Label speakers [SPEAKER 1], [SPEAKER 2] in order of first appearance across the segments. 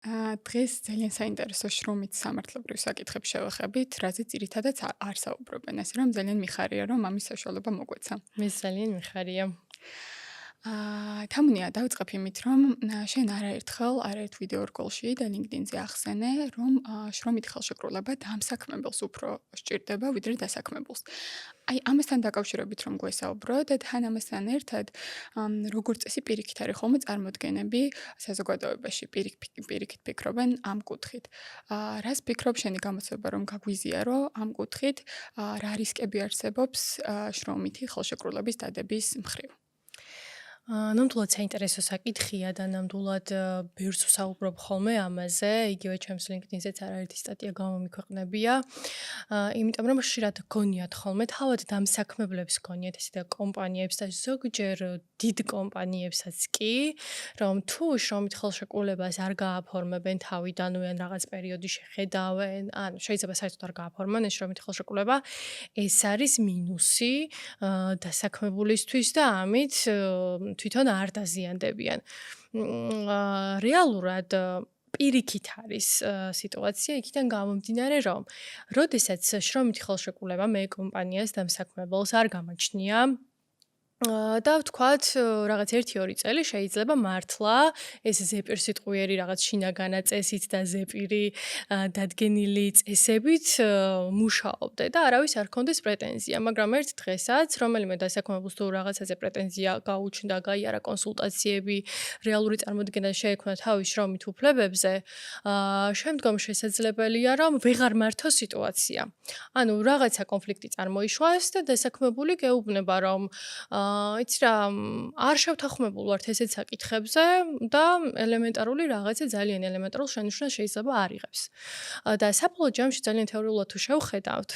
[SPEAKER 1] დღეს ძალიან საინტერესო შრომით სამართლებრივ საკითხებს შევეხებით, რაზეც ძირითადად არ საუბრობენ, ასე რომ ძალიან მიხარია, რომ ამის საშუალება მოგვეცა.
[SPEAKER 2] მე ძალიან მიხარია.
[SPEAKER 1] თამუნია დავიწყებ იმით, რომ შენ არაერთ ვიდეო რგოლში და LinkedIn-ზე ახსენე, რომ შრომით ხელშეკრულება დამსაქმებელს უფრო სჭირდება, ვიდრე დასაქმებულს. აი, ამასთან დაკავშირებით რომ გვესაუბრო და თან ამასთან ერთად, როგორც წესი პირიქით არის ხოლმე წარმოდგენები საზოგადოებაში, პირიქით ფიქრობენ ამ კუთხით. რას ფიქრობ შენი გამოცდილება რომ გაგვიზიარო ამ კუთხით, რა რისკები არსებობს შრომითი ხელშეკრულების დადების მხრივ?
[SPEAKER 2] ნამდვილად საინტერესო საკითხია და ნამდვილად ბევრს ვსაუბრობ ხოლმე ამაზე, იგივე ჩემს LinkedIn-ზეც არაერთი სტატია გამომიქვეყნებია. იმიტომ რომ ხშირად გონიათ ხოლმე თავად დამსაქმებლებს გონიათ ესე და კომპანიებს და ზოგჯერ დიდ კომპანიებსაც კი, რომ თუ შრომით ხელშეკრულებას არ გააფორმებენ თავიდანვე ან რაღაც პერიოდი შეხედავენ, ან შეიძლება საერთოდ არ გააფორმონ ეს შრომით ხელშეკრულება, ეს არის მინუსი დასაქმებულისთვის და ამით თვითონ არ დაზიანდებიან. რეალურად პირიქით არის სიტუაცია იქიდან გამომდინარე, რომ როდესაც შრომითი ხელშეკრულება მე კომპანიას დამსაქმებელს არ გამაჩნია, და ვთქვათ, რაღაც 1-2 წელი შეიძლება მართლა ეს ზეპირსიტყვიერი რაღაც შინაგანა წესით და ზეპირი დადგენილი წესებით მუშაობდე და არავის არ ქონდეს პრეტენზია, მაგრამ ერთ დღესაც რომელიმე დასაქმებულს თუ რაღაცაზე პრეტენზია გაუჩნდა, გაიარა კონსულტაციები, რეალური წარმოდგენა შეექმნა თავის შრომით უფლებებზე, შემდგომ შესაძლებელია, რომ ვეღარ მართო სიტუაცია. ანუ რაღაცა კონფლიქტი წარმოიშვას და დასაქმებული გეუბნება, რომ იცი რა, არ შევთანხმებულ ვართ ესეთ საკითხებზე და ელემენტარული რაღაცა ძალიან ელემენტარულ შენიშვნას შეიძლება არ იღებს. და საბოლოო ჯამში ძალიან თეორიულად თუ შევხედავთ,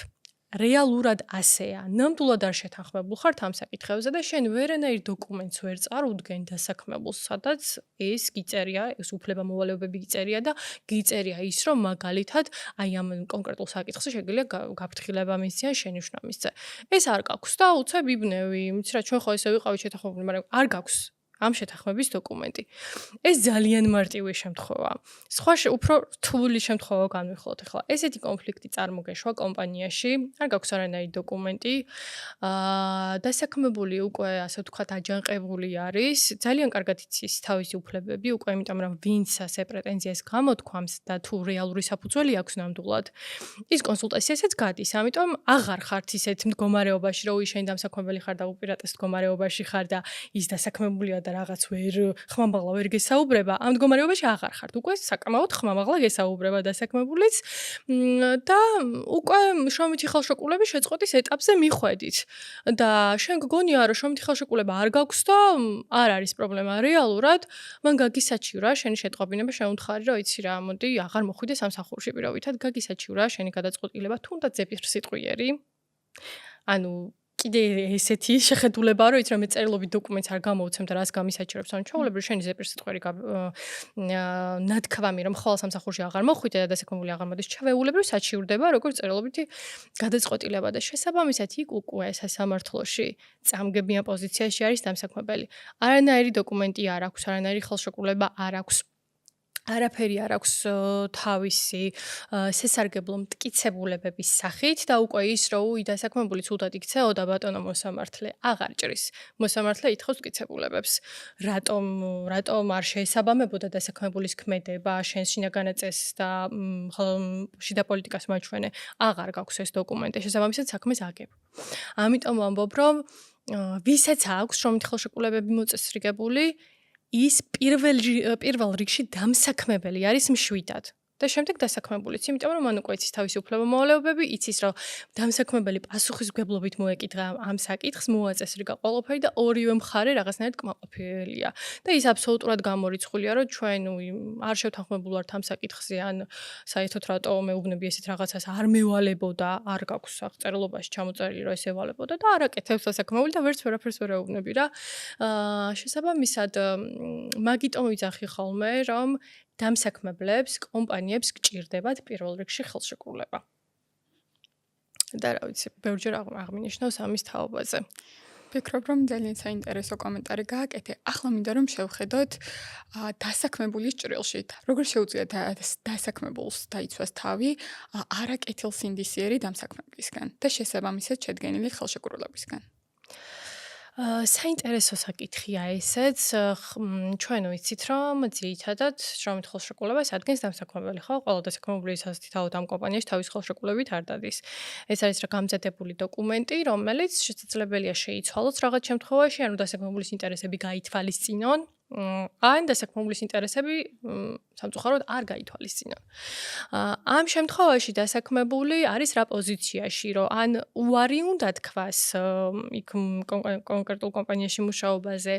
[SPEAKER 2] რეალურად ასეა. ნამდვილად არ შეთანხმებულ ხართ ამ საკითხებზე და შენ ვერანაირ დოკუმენტს ვერ წარუდგენ დასაქმებულს, სადაც ეს გიწერია, ეს უფლება-მოვალეობები გიწერია და გიწერია ის, რომ მაგალითად აი ამ კონკრეტულ საკითხზე შეგიძლია გაფრთხილება მისციან, შენიშვნა მისცე. ეს არ გაქვს და უცებ იბნევი, იცი რა, ჩვენ ხო ესე ვიყავით შეთანხმებული, მაგრამ არ გაქვს ამ შეთანხმების დოკუმენტი. ეს ძალიან მარტივი შემთხვევაა. სხვა უფრო რთული შემთხვევა განვიხილოთ ახლა. ესეთი კონფლიქტი წარმოგეშვა კომპანიაში, არ გაქვს არანაირი დოკუმენტი. დასაქმებული უკვე, ასე ვთქვათ, აჯანყებული არის. ძალიან კარგად იცის თავისი უფლებები, უკვე იმიტომ რომ ვინც ასე პრეტენზიას გამოთქვამს და თუ რეალური საფუძველი აქვს ნამდვილად, ის კონსულტაციასაც გადის. ამიტომ აღარ ხართ ისეთ მდგომარეობაში, რომ შენ დამსაქმებელი ხარ და უპირატეს მდგომარეობაში ხარ და ის დასაქმებულია და რაღაც ვერ ხმამაღლა ვერ გესაუბრება, ამ მდგომარეობაში აღარ ხართ. უკვე საკამაოდ ხმამაღლა გესაუბრება დასაქმებულიც და უკვე შრომითი ხელშეკრულების შეწყვეტის ეტაპზე მიხვედით. და შენ გგონია, რომ შრომითი ხელშეკრულება არ გაქვს და არ არის პრობლემა რეალურად, მან გაგისაჩივრა შენი შეტყობინება, შეუთხარი, რომ იცი რა, მოდი აღარ მოხვიდე სამსახურში პირობითად, გაგისაჩივრა შენი გადაწყვეტილება, თუნდაც ზეპირსიტყვიერი. ანუ კიდე ესეთი შეხედულებაა, რომ იცი რა, მე წერილობით დოკუმენტს არ გამოვცემ და რას გამისაჩივრებს, ანუ ჩვეულებრივ შენი ზეპირსიტყვიერი ნათქვამი, რომ ხოლმე სამსახურში აღარ მოხვიდე და დასაქმებული აღარ მოდის, ჩვეულებრივ საჩივრდება როგორც წერილობითი გადაწყვეტილება და შესაბამისად იქ უკვე სასამართლოში წამგებიან პოზიციაში არის დამსაქმებელი. არანაირი დოკუმენტი არ აქვს, არანაირი ხელშეკრულება არ აქვს. არაფერი არ აქვს თავისი შესარგებლო მტკიცებულებების სახით და უკვე ის, რომ დასაქმებული ცუდად იქცეოდა ბატონო მოსამართლე, აღარ ჭრის. მოსამართლე ითხოვს მტკიცებულებებს. რატომ არ შეესაბამებოდა დასაქმებულის ქმედება, შენს შინაგანა წესს და შიდა პოლიტიკას მაჩვენე, აღარ გაქვს ეს დოკუმენტი, შესაბამისად საქმეს აგებ. ამიტომ ვამბობ, რომ ვისაც აქვს შრომითი ხელშეკრულებები მოწესრიგებული, ის პირველ რიგში დამსაქმებელი არის მშვიდად. და შემდეგ დასაქმებულიც, იმიტომ რომ მან უკვე იცის თავისი უფლება-მოვალეობები, იცის რომ დამსაქმებელი პასუხისმგებლობით მოეკითხა ამ საკითხს, მოაწესრიგა ყველაფერი და ორივე მხარე რაღაცნაირად კმაყოფილია. და ის აბსოლუტურად გამორიცხულია, რომ ჩვენ არ შევთანხმებულ ვართ ამ საკითხზე, ან საერთოდ რატო მეუბნები ესეთ რაღაცას არ მევალებოდა, არ გაქვს აღწერილობაში ჩამოწერილი, რომ ეს ევალებოდა და არ აკეთებს დასაქმებული და ვერც ვერაფერს ვერ ეუბნები რა. შესაბამისად, მაგიტომ ვიძახი ხოლმე, რომ დამსაქმებლებს, კომპანიებს გჭირდებათ პირველ რიგში ხელშეკრულება. და რა ვიცი, ბევრჯერ აღმინიშნავს ამის თაობაზე.
[SPEAKER 1] ვფიქრობ, რომ ძალიან საინტერესო კომენტარი გააკეთე. ახლა მინდა რომ შევხედოთ დასაქმებულის ჭრილში. როგორ შეუძლია დასაქმებულს დაიცვას თავი არაკეთილსინდისიერი დამსაქმებლისგან და შესაბამისად შედგენილი ხელშეკრულებისგან.
[SPEAKER 2] საინტერესო საკითხია ესეც. ჩვენ ვიცით, რომ ძირითადად შრომით ხელშეკრულებას ადგენს დამსაქმებელი, ხო? ყველა დასაქმებული სასათითაოდ ამ კომპანიაში თავის ხელშეკრულებით არ დადის. ეს არის რა გამზადებული დოკუმენტი, რომელიც შესაძლებელია შეიცვალოს რაღაც შემთხვევაში, ანუ დასაქმებულის ინტერესები გაითვალისწინონ, ან დასაქმებულის ინტერესები სამწუხაროდ არ გაითვალისწინონ. ამ შემთხვევაში დასაქმებული არის რა პოზიციაში, რომ ან უარი უნდა თქვას იქ კონკრეტულ კომპანიაში მუშაობაზე,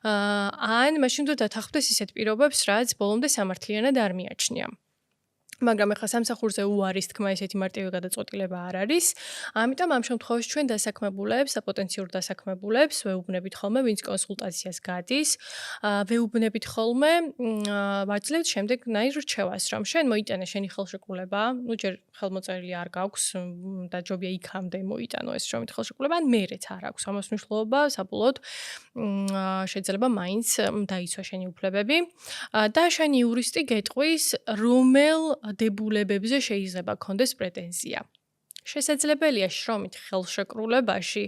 [SPEAKER 2] ან მაშინ უნდა დათანხმდეს ისეთ პირობებს, რაც ბოლომდე სამართლიანად არ მიაჩნია. მაგრამ ახლა სამსახურზე უარის თქმა ესეთი მარტივი გადაწყვეტილება არ არის. ამიტომ ამ შემთხვევაში ჩვენ დასაქმებულებს და პოტენციურ დასაქმებულებს ვეუბნებით ხოლმე, ვინც კონსულტაციას გადის, ვეუბნებით ხოლმე, ვაძლევთ შემდეგნაირ რჩევას, რომ შენ მოიტანე შენი ხელშეკრულება, ну ჯერ ხელმოწერილი არ გაქვს და ჯობია იქამდე მოიტანო ეს შრომით ხელშეკრულება, ან მერეც არ აქვს ამას მნიშვნელობა, საბოლოოდ შეიძლება მაინც დაიცვა შენი უფლებები და შენი იურისტი გეტყვის, რომელ დებულებებზე შეიძლება კონდეს პრეტენზია. შესაძლებელია შრომით ხელშეკრულებაში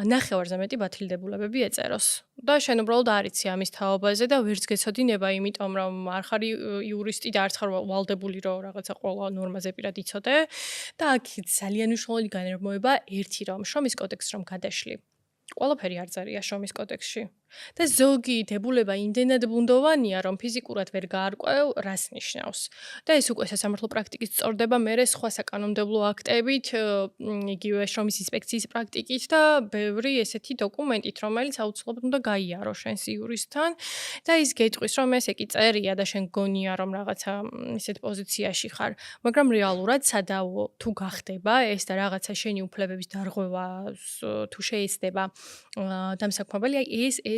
[SPEAKER 2] ნახევარზე მეტი ბათილდებულებები ეწეროს. და შენ უბრალოდ არ იცი ამის თაობაზე და ვერც გეცოდინება, იმიტომ რომ არ ხარ იურისტი და არც ხარ ვალდებული, რომ რაღაცა ყველა ნორმაზე პირად იცოდე და აქ ძალიან მნიშვნელოვანი განერმოება ერთი რომ შრომის კოდექსს რომ გადაშლი. ყველაფერი არ წერია შრომის კოდექსში. და ზოგი დებულება იმდენად ბუნდოვანია, რომ ფიზიკურად ვერ გაარკვევ, რას ნიშნავს. და ეს უკვე სასამართლო პრაქტიკის სწორდება მერე სხვა საკანონმდებლო აქტებით, იგივე შრომის ინსპექციის პრაქტიკით და ბევრი ესეთი დოკუმენტით, რომელიც აუცილებლად უნდა გაიარო შენს იურისტთან და ის გეტყვის, რომ ესე კი წერია და შენ გონია, რომ რაღაცა ისეთ პოზიციაში ხარ, მაგრამ რეალურად სადავო თუ გახდება ეს და რაღაცა შენი უფლებების დარღვევა თუ შეეცდება დამსაქმებელი, აი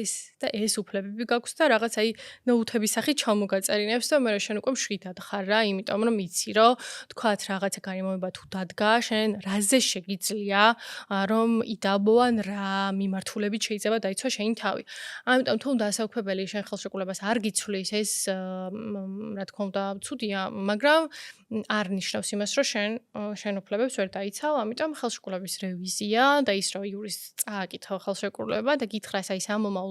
[SPEAKER 2] ეს და ეს უფლებები გაქვს და რაღაც აი ნოუთების სახით ჩამოგაწერინებს და მე შენ უკვე მშვიდად ხარ რა, იმიტომ რომ იცი რომ თქვათ რაღაცა გარემოება თუ დადგა, შენ რაზე შეგიძლია რომ იდაბოან რა მიმართულებით შეიძლება დაიცვა შენი თავი. ამიტომ თუ დასაქმებელი შენ ხელშეკრულებას არ გიცვლის, ეს რა თქმა უნდა ცუდია, მაგრამ არ ნიშნავს იმას, რომ შენ უფლებებს ვერ დაიცავ, ამიტომ ხელშეკრულების რევიზია და ის რომ იურისტს წააკითხო ხელშეკრულება და გითხრას აი სამომავლოდ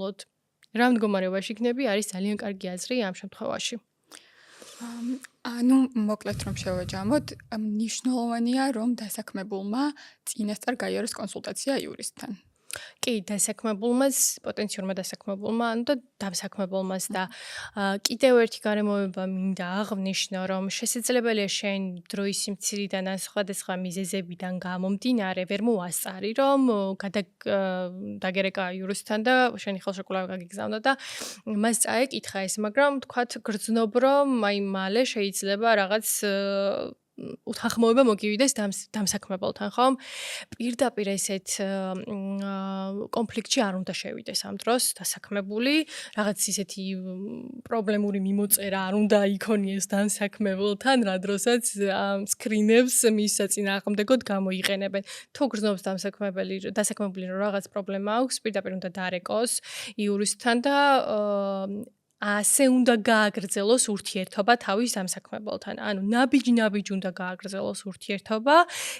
[SPEAKER 2] რა მდგომარეობაში იქნები, არის ძალიან კარგი აზრი ამ შემთხვევაში.
[SPEAKER 1] ანუ მოკლედ რომ შევაჯამოთ, მნიშვნელოვანია რომ დასაქმებულმა წინასწარ გაიაროს კონსულტაცია იურისტთან.
[SPEAKER 2] კი, დასაქმებულმაც, პოტენციურმა დასაქმებულმა, ანუ და დამსაქმებულმაც და კიდევ ერთი გარემოება მინდა აღვნიშნო, რომ შესაძლებელია შენ დროის სიმცირიდან ან სხვადასხვა მიზეზებიდან გამომდინარე ვერ მოასწარი, რომ დაგერეკა იურისტთან და შენი ხელშეკრულება გაგიგზავნა და მას წაეკითხა ეს, მაგრამ თქვათ გრძნობ, რომ აი მალე შეიძლება რაღაც უთანხმოება მოგივიდეს დამსაქმებელთან, ხომ? პირდაპირ ესეთ კონფლიქტში არ უნდა შევიდეს ამ დროს დასაქმებული, რაღაც ისეთი პრობლემური მიმოწერა არ უნდა იქონიეს დამსაქმებელთან, რა დროსაც სკრინებს მის საწინააღმდეგოდ გამოიყენებენ. თუ გრძნობს დასაქმებული რომ რაღაც პრობლემა აქვს, პირდაპირ უნდა დარეკოს იურისტთან და ასე უნდა გააგრძელოს ურთიერთობა თავის დამსაქმებელთან. ანუ ნაბიჯ უნდა გააგრძელოს ურთიერთობა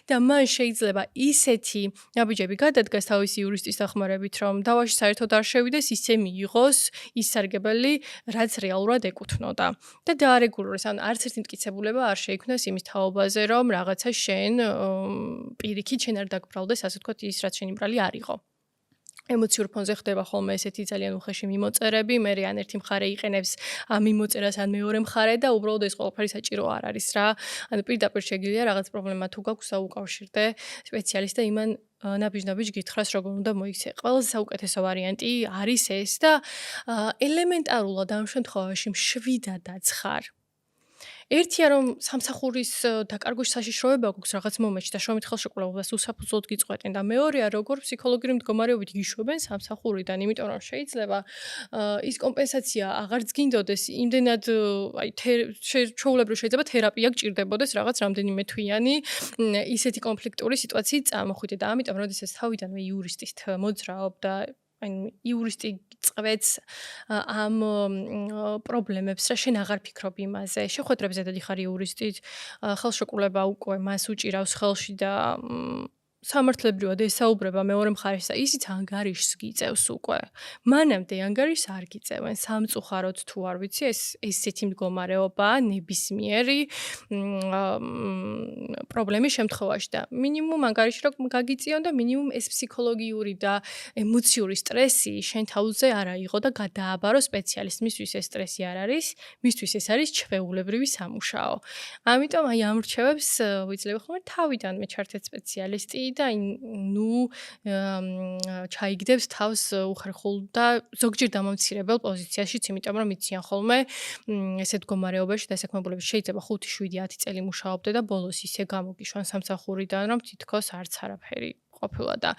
[SPEAKER 2] და მან შეიძლება ისეთი ნაბიჯები გადადგას თავისი იურისტის დახმარებით, რომ დავაში საერთოდ არ შევიდეს, ისე მიიღოს ის სარგებელი, რაც რეალურად ეკუთვნოდა. და დაარეგულიროს, ანუ არც ერთი მტკიცებულება არ შეიქმნას იმის თაობაზე, რომ რაღაცა შენ პირიქით შენ არ დაგბრალდეს, ასე ვთქვათ, ის რაც შენი ბრალი არ იყო. ემოციურ ფონზე ხდება ხოლმე ესეთი ძალიან უხეში მიმოწერები, მე ან ერთი მხარე იყენებს ამ მიმოწერას, ან მეორე მხარე და უბრალოდ ეს ყველაფერი საჭირო არ არის რა. ანუ პირდაპირ შეგიძლია რაღაც პრობლემა თუ გაქვს, საუკავშირდე სპეციალისტს და იმან ნაბიჯ გითხრას, როგორ უნდა მოიქცე. ყველაზე საუკეთესო ვარიანტი არის ეს და ელემენტარულად ამ შემთხვევაში მშვიდადაც ხარ. ერთია რომ სამსახურის დაკარგვის საშიშროება გვაქვს რაღაც მომენტში და შრომით ხელშეკრულებას უსაფუძვლოდ გიწყვეტენ და მეორეა როგორ ფსიქოლოგიური მდგომარეობით გიშვებენ სამსახურიდან, იმიტომ რომ შეიძლება ის კომპენსაცია აღარც გინდოდეს, იმდენად აი ჩვეულებრივ შეიძლება თერაპია გჭირდებოდეს რაღაც რამდენიმე თვიანი ისეთი კონფლიქტური სიტუაციით წამოხვიდე და ამიტომ როდესაც თავიდანვე იურისტით მოძრაობ და ანუ იურისტი წვეთს ამ პრობლემებს რა შენ აღარ ფიქრობ იმაზე შეხვედრებზე დადიხარ იურისტით ხელშეკრულება უკვე მას უჭირავს ხელში და სამართლებრივად ესაუბრება მეორე მხარეს და ისიც ანგარიშს გიწევს უკვე. მანამდე ანგარიშს არ გიწევენ. სამწუხაროდ თუ არ ვიცი, ესეთი მდგომარეობაა ნებისმიერი პრობლემის შემთხვევაში და მინიმუმ ანგარიში რომ გაგიწიონ და მინიმუმ ეს ფსიქოლოგიური და ემოციური სტრესი შენ თავზე არ აიღო და გადააბარო სპეციალისტ. მისთვის ეს სტრესი არ არის, მისთვის ეს არის ჩვეულებრივი სამუშაო. ამიტომ აი ამ რჩევებს ვიძლევ ხოლმე თავიდანვე ჩართეთ სპეციალისტი და ნუ ჩაიგდებს თავს უხერხულ და ზოგჯერ დამამცირებელ პოზიციაშიც, იმიტომ რომ იციან ხოლმე ესეთ მდგომარეობაში დასაქმებულები შეიძლება 5-7-10 წელი მუშაობდე და ბოლოს ისე გამოგიშვან სამსახურიდან, რომ თითქოს არც არაფერი ყოფილა და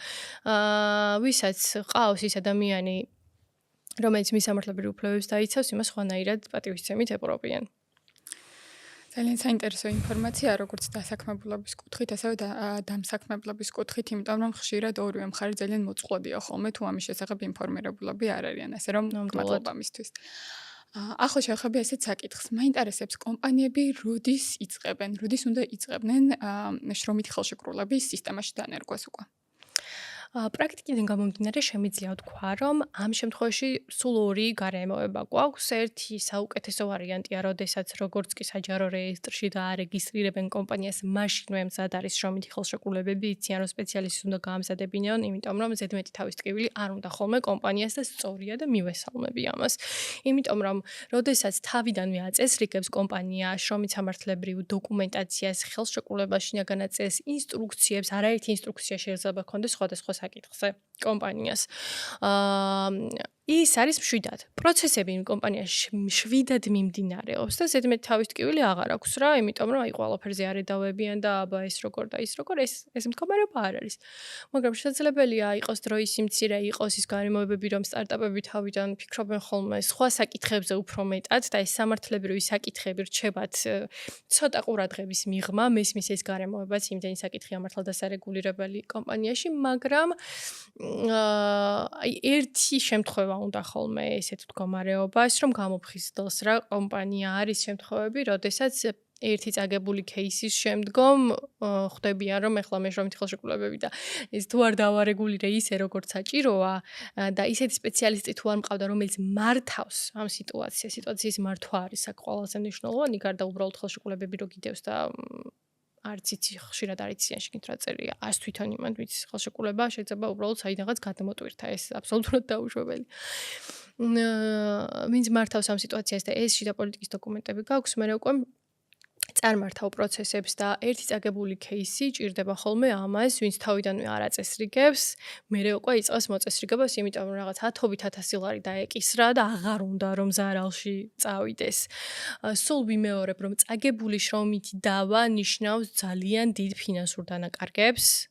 [SPEAKER 2] ვისაც ყავს ის ადამიანი, რომელიც მისამართლებრივ უფლებებს დაიცავს, იმას ხვანაირად პატივისცემით ეპყრობიან.
[SPEAKER 1] ძალიან საინტერესო ინფორმაცია, როგორც დასაქმებულობის კუთხით, ასევე დამსაქმებლობის კუთხით, იმიტომ რომ ხშირად ორივე მხარე ძალიან მოწყვლადია ხოლმე, თუ ამის შესახებ ინფორმირებულები არ არიან, ასე რომ მადლობა მისთვის. ახლა შევხები ესეთ საკითხს. მაინტერესებს კომპანიები როდის უნდა იწყებდნენ შრომით ხელშეკრულების სისტემაში დანერგვას უკვე.
[SPEAKER 2] პრაქტიკიდან გამომდინარე შემიძლია ვთქვა, რომ ამ შემთხვევაში სულ ორი გარემოება გვაქვს. ერთი საუკეთესო ვარიანტია, როდესაც როგორც კი საჯარო რეესტრში დაარეგისტრირებენ კომპანიას, მაშინვე მზად არის შრომითი ხელშეკრულებები, იციან რომ სპეციალისტს უნდა გაამზადებინონ, იმიტომ რომ ზედმეტი თავის ტკივილი არ უნდა ხოლმე კომპანიას და სწორია და მივესალმები ამას. იმიტომ რომ როდესაც თავიდანვე აწესრიგებს კომპანია შრომით სამართლებრივ დოკუმენტაციას ხელშეკრულებაში განაწეს ინსტრუქციებს, არაერთი ინსტრუქცია შეიძლება ქონდეს სხვადასხვა საკითხზე კომპანიას. ის არის მშვიდად. პროცესები კომპანიაში მშვიდად მიმდინარეობს და ზედმეტ თავის ტკივილი აღარ აქვს რა, იმიტომ რომ აი ყველაფერზე არ εδავებიან და აბა ეს როგორ და ის როგორ ეს მდგომარეობა არ არის. მაგრამ შესაძლებელია იყოს დროის სიმცირე, იყოს ის გარემოებები, რომ სტარტაპები თავიდან ფიქრობენ ხოლმე სხვა საკითხებზე უფრო მეტად და ეს სამართლებრივი საკითხები რჩებათ ცოტა ყურადღების მიღმა, მესმის ეს გარემოებაც იმდენი საკითხია მართლა დასარეგულირებელი კომპანიაში, მაგრამ აი ერთი შემთხვევა უნდა ხოლმე ესეთ მდგომარეობას, რომ გამოფხიზდელს რა კომპანია არის შემთხვევები, როდესაც ერთი წაგებული кейსის შემდგომ ხვდებიან, რომ ეხლა მე შრომითი ხელშეკრულებები და ეს თუ არ დავარეგულირე ისე როგორც საჭიროა და ისეთი სპეციალისტი თუ არ მყავდა, რომელიც მართავს ამ სიტუაციის მართვა არის აქ ყველაზე მნიშვნელოვანი, გარდა უბრალოდ ხელშეკრულებები რო გიდევს და არც იცი ხშირად არ იციან შეგით რა წერია. ას თვითონ იმან ვიც ხელშეკრულება შეიძლება უბრალოდ საიდანღაც გადმოტვირთა, ეს აბსოლუტურად დაუშვებელი. ვინც მართავს ამ სიტუაციას და ეს შიდა პოლიტიკის დოკუმენტები გაქვს, მე უკვე წარმართავ პროცესებს და ერთი წაგებული кейსი ჭირდება ხოლმე ამას, ვინც თავიდანვე არ აწესრიგებს, მერე უკვე იწყებს მოწესრიგებას, იმიტომ რომ რაღაც 10,000 ლარი დაეკისრა და აღარ უნდა რომ ზარალში წავიდეს. სულ ვიმეორებ, რომ წაგებული შრომითი დავა ნიშნავს ძალიან დიდ ფინანსურ დანაკარგებს.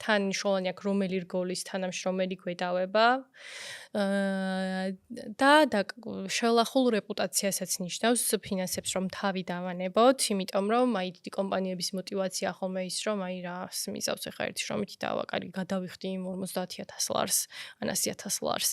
[SPEAKER 2] თან მნიშვნელოვანი აქვს რომელი რგოლის თანამშრომელი გვედავება და შელახულ რეპუტაციასაც ნიშნავს ფინანსებს რომ თავი დავანებოთ, იმიტომ რომ აი დიდი კომპანიების мотиваცია ხოლმე ის რომ აი რას მიზავს ახლა ერთი შრომითი დავა, კარგი გადავიხდი იმ 50,000 ლარს, ან 100,000 ლარს,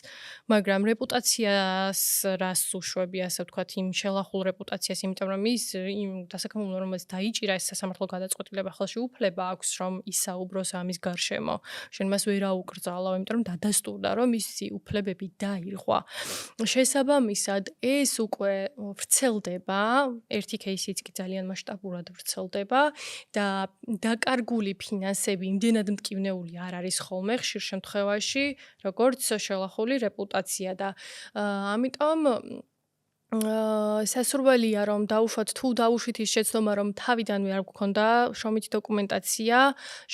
[SPEAKER 2] მაგრამ რეპუტაციას რას უშვები, ასე ვთქვათ, იმ შელახულ რეპუტაციას, იმიტომ რომ ის იმ დასაქმებულმა რომელიც დაიჭირა ეს სასამართლო გადაწყვეტილება ხელში უფლება აქვს რომ ისაუბროს ამის გარშემო. შენ მას ვერ აუკრძალავ, იმიტომ რომ დადასტურდა რომ ისი უფლებები დაირღვა. შესაბამისად, ეს უკვე ვრცელდება, ერთი кейსიც კი ძალიან მასშტაბურად ვრცელდება და დაკარგული ფინანსები იმდენად მტკივნეული არ არის ხოლმე ხშირ შემთხვევაში, როგორც შელახული რეპუტაცია და ამიტომ სასურველია რომ თუ დავუშვით ის შეცდომა რომ თავიდანვე არ გვქონდა შრომითი დოკუმენტაცია,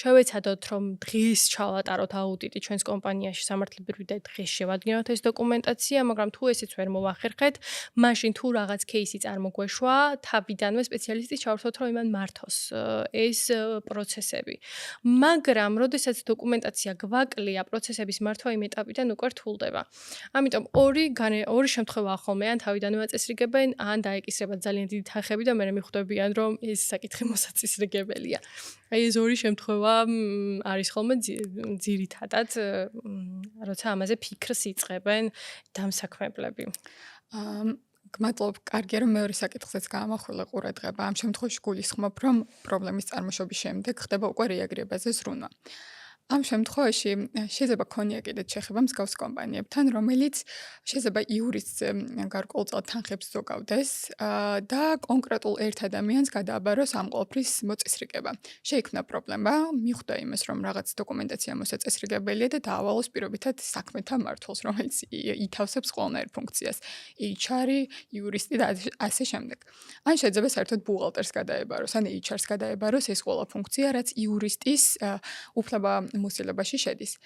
[SPEAKER 2] შევეცადოთ რომ დღეს ჩავატაროთ აუდიტი ჩვენს კომპანიაში სამართლებრივი და დღეს შევადგენოთ ეს დოკუმენტაცია, მაგრამ თუ ესეც ვერ მოვახერხეთ, მაშინ თუ რაღაც кейსი წარმოგვეშვა, თავიდანვე სპეციალისტი ჩავერთოთ რომ იმან მართოს ეს პროცესები. მაგრამ როდესაც დოკუმენტაცია გვაკლია, პროცესების მართვა იმ ეტაპიდან უკვე რთულდება. ამიტომ ორი შემთხვევაა ხოლმე, ან თავიდანვე აწესრიგებენ, ან დაეკისრება ძალიან დიდი თანხები და მერე მიხვდებიან, რომ ეს საკითხი მოსაწესრიგებელია. აი ეს ორი შემთხვევა არის ხოლმე ძირითადად, როცა ამაზე ფიქრს იწყებენ დამსაქმებლები.
[SPEAKER 1] გმადლობ, კარგია რომ მეორე საკითხზეც გაამახვილე ყურადღება. ამ შემთხვევაში გულისხმობ, რომ პრობლემის წარმოშობის შემდეგ ხდება უკვე რეაგირებაზე ზრუნვა. ამ შემთხვევაში შეიძლება ქონია კიდეც შეხება მსგავს კომპანიებთან, რომელიც შეიძლება იურისტზე გარკვეულწილად თანხებს ზოგავდეს და კონკრეტულ ერთ ადამიანს გადააბაროს ამ ყოველფრის მოწესრიგება. შეიქმნა პრობლემა, მიხვდა იმას, რომ რაღაც დოკუმენტაცია მოსაწესრიგებელია და დაავალოს პირობითად საქმეთა მართლს, რომელიც ითავსებს ყველანაირ ფუნქციას. HR-ი, იურისტი და ასე შემდეგ. ან შეიძლება საერთოდ ბუღალტერს გადაებაროს, ან HR-ს გადაებაროს ეს ყველა ფუნქცია, რაც იურისტის უფლება მოსილებაში შედის.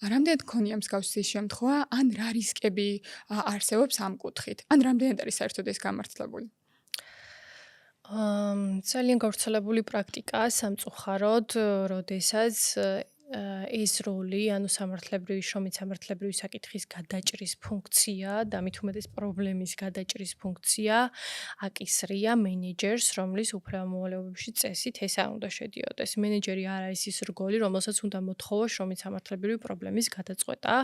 [SPEAKER 1] რამდენად გქონია მსგავსი შემთხვევა, ან რა რისკები არსებობს ამ კუთხით? ან რამდენად არის საერთოდ ეს გამართლებული?
[SPEAKER 2] ძალიან გავრცელებული პრაქტიკაა სამწუხაროდ, როდესაც ეს როლი, ანუ შრომით-სამართლებრივი საკითხის გადაჭრის ფუნქცია და მით უმეტეს პრობლემის გადაჭრის ფუნქცია აკისრია მენეჯერს, რომლის უფლებამოვალეობებში წესით ეს არ უნდა შედიოდეს. მენეჯერი არ არის ის რგოლი, რომელსაც უნდა მოთხოვოს შრომით-სამართლებრივი პრობლემის გადაწყვეტა.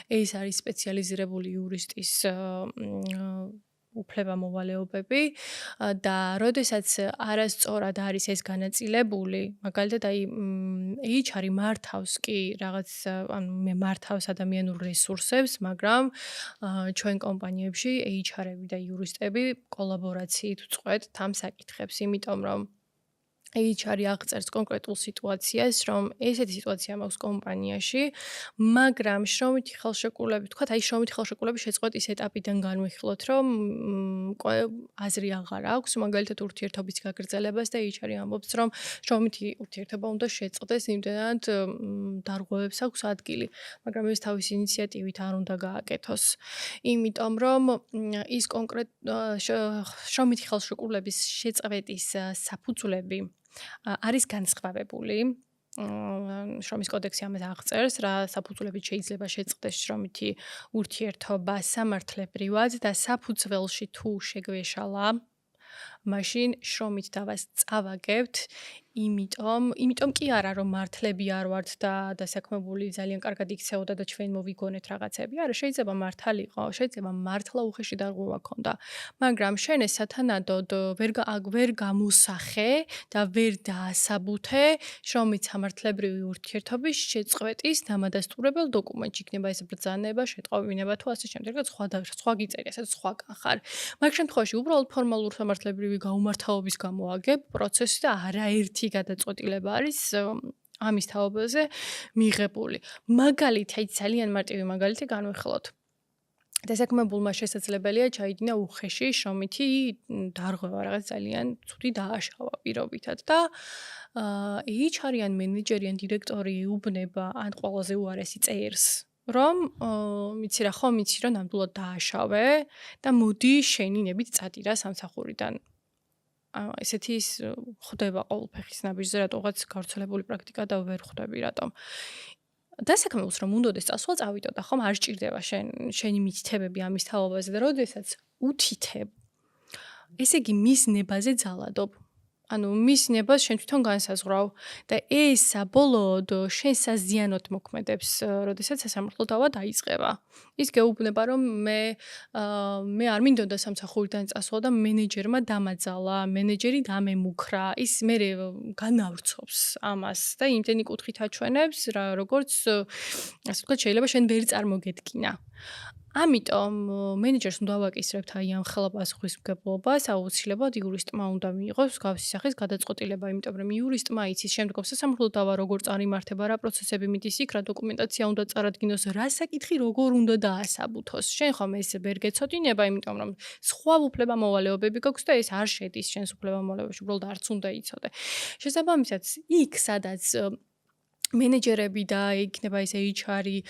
[SPEAKER 2] ეს არის სპეციალიზირებული იურისტის უფლებამოვალეობები და როდესაც არასწორად არის ეს განაწილებული, მაგალითად აი HR-ი მართავს კი რაღაც მე მართავს ადამიანურ რესურსებს, მაგრამ ჩვენ კომპანიებში HR-ები და იურისტები კოლაბორაციით წყვეტთ ამ საკითხებს, იმიტომ რომ HR-ი აღწერს კონკრეტულ სიტუაციას, რომ ესეთი სიტუაცია მაქვს კომპანიაში, მაგრამ შრომითი ხელშეკრულებით, თქვათ, აი შრომითი ხელშეკრულების შეწყვეტის ეტაპიდან განვიხილოთ, რომ აზრი აღარ აქვს, მაგალითად ურთიერთობის გაგრძელებას და HR-ი ამბობს, რომ შრომითი ურთიერთობა უნდა შეწყდეს, იმდენად დარღვევებს აქვს ადგილი, მაგრამ ეს თავისი ინიციატივით არ უნდა გააკეთოს. იმიტომ რომ ის კონკრეტ შრომითი ხელშეკრულების შეწყვეტის საფუძვლები არის განსხვავებული. შრომის კოდექსი ამას აღწერს, რა საფუძვლებით შეიძლება შეწყდეს შრომითი ურთიერთობა სამართლებრივად და საფუძველში თუ შეგვეშალა, მაშინ შრომით დავას წავაგებთ, იმიტომ კი არა რომ მართლები არ ვართ და დასაქმებული ძალიან კარგად იქცეოდა და ჩვენ მოვიგონეთ რაღაცები. არა, შეიძლება მართალიყო, შეიძლება მართლა უხეში დარღვევა ქონდა, მაგრამ შენ ეს სათანადოდ ვერ გამოსახე და ვერ დაასაბუთე შრომით სამართლებრივი ურთიერთობის შეწყვეტის დამადასტურებელ დოკუმენტში. იქნება ეს ბრძანება, შეტყობინება თუ ასე შემდეგ, სხვა გიწერია, სადაც სხვა კახარ. მაგ შემთხვევაში უბრალოდ ფორმალურ სამართლებრივი გაუმართავობის გამოაგებ პროცესი და არაერთი გადაწყვეტილება არის ამის თაობაზე მიღებული. მაგალითი, აი ძალიან მარტივი მაგალითი განვიხილოთ. დასაქმებულმა შესაძლებელია ჩაიდინა უხეში შრომითი დარღვევა, რაღაც ძალიან ცუდი დააშავა პირობითად და HR-ი ან მენეჯერი ან დირექტორი ეუბნება ან ყველაზე უარესი წერს, რომ მიცი რა ხო, მიცი რომ ნამდვილად დააშავე და მოდი შენი ნებით წადირა სამსახურიდან. ესეთი ხდება ყოველფეხის ნაბიჯზე, რატოღაც გავრცელებული პრაქტიკა და ვერ ხვდები რატომ. დასაქმებულს რომ უნდოდეს წასვლა, წავიდო და ხომ არ სჭირდება შენი მითითებები ამის თაობაზე და როდესაც უთითებ, ესე იგი მის ნებაზე ძალადობ. ანუ მის ნებას შენ თვითონ განსაზღვრავ და ეს საბოლოოდ შენს საზიანოდ მოქმედებს, როდესაც სასამართლო დავა დაიწყება. ის გეუბნება, რომ მე არ მინდოდა სამსახურიდან წასვლა და მენეჯერმა დამაძალა, მენეჯერი დამემუქრა, ის მერე განავრცობს ამას და იმდენი კუთხით აჩვენებს, როგორც ასე ვთქვათ, შეიძლება შენ ვერ წარმოგედგინა. ამიტომ მენეჯერს უნდა ვაკისრებთ აი ამ ხელაპასუხისმგებლობას, აუცილებლად იურისტმა უნდა მიიღოს მსგავსი სახის გადაწყვეტილება, იმიტომ რომ იურისტმა იცის შემდგომ სასამართლო დავა როგორ წარიმართება, რა პროცესები მიდის იქ, რა დოკუმენტაცია უნდა წარადგინოს, რა საკითხი როგორ უნდა დაასაბუთოს. შენ ხომ ეს ვერ გეცოდინება, იმიტომ რომ სხვა უფლება-მოვალეობები გაქვს და ეს არ შედის შენს უფლება-მოვალეობაში, უბრალოდ არც უნდა იცოდე. შესაბამისად, იქ სადაც მენეჯერები და იქნება ეს HR-ი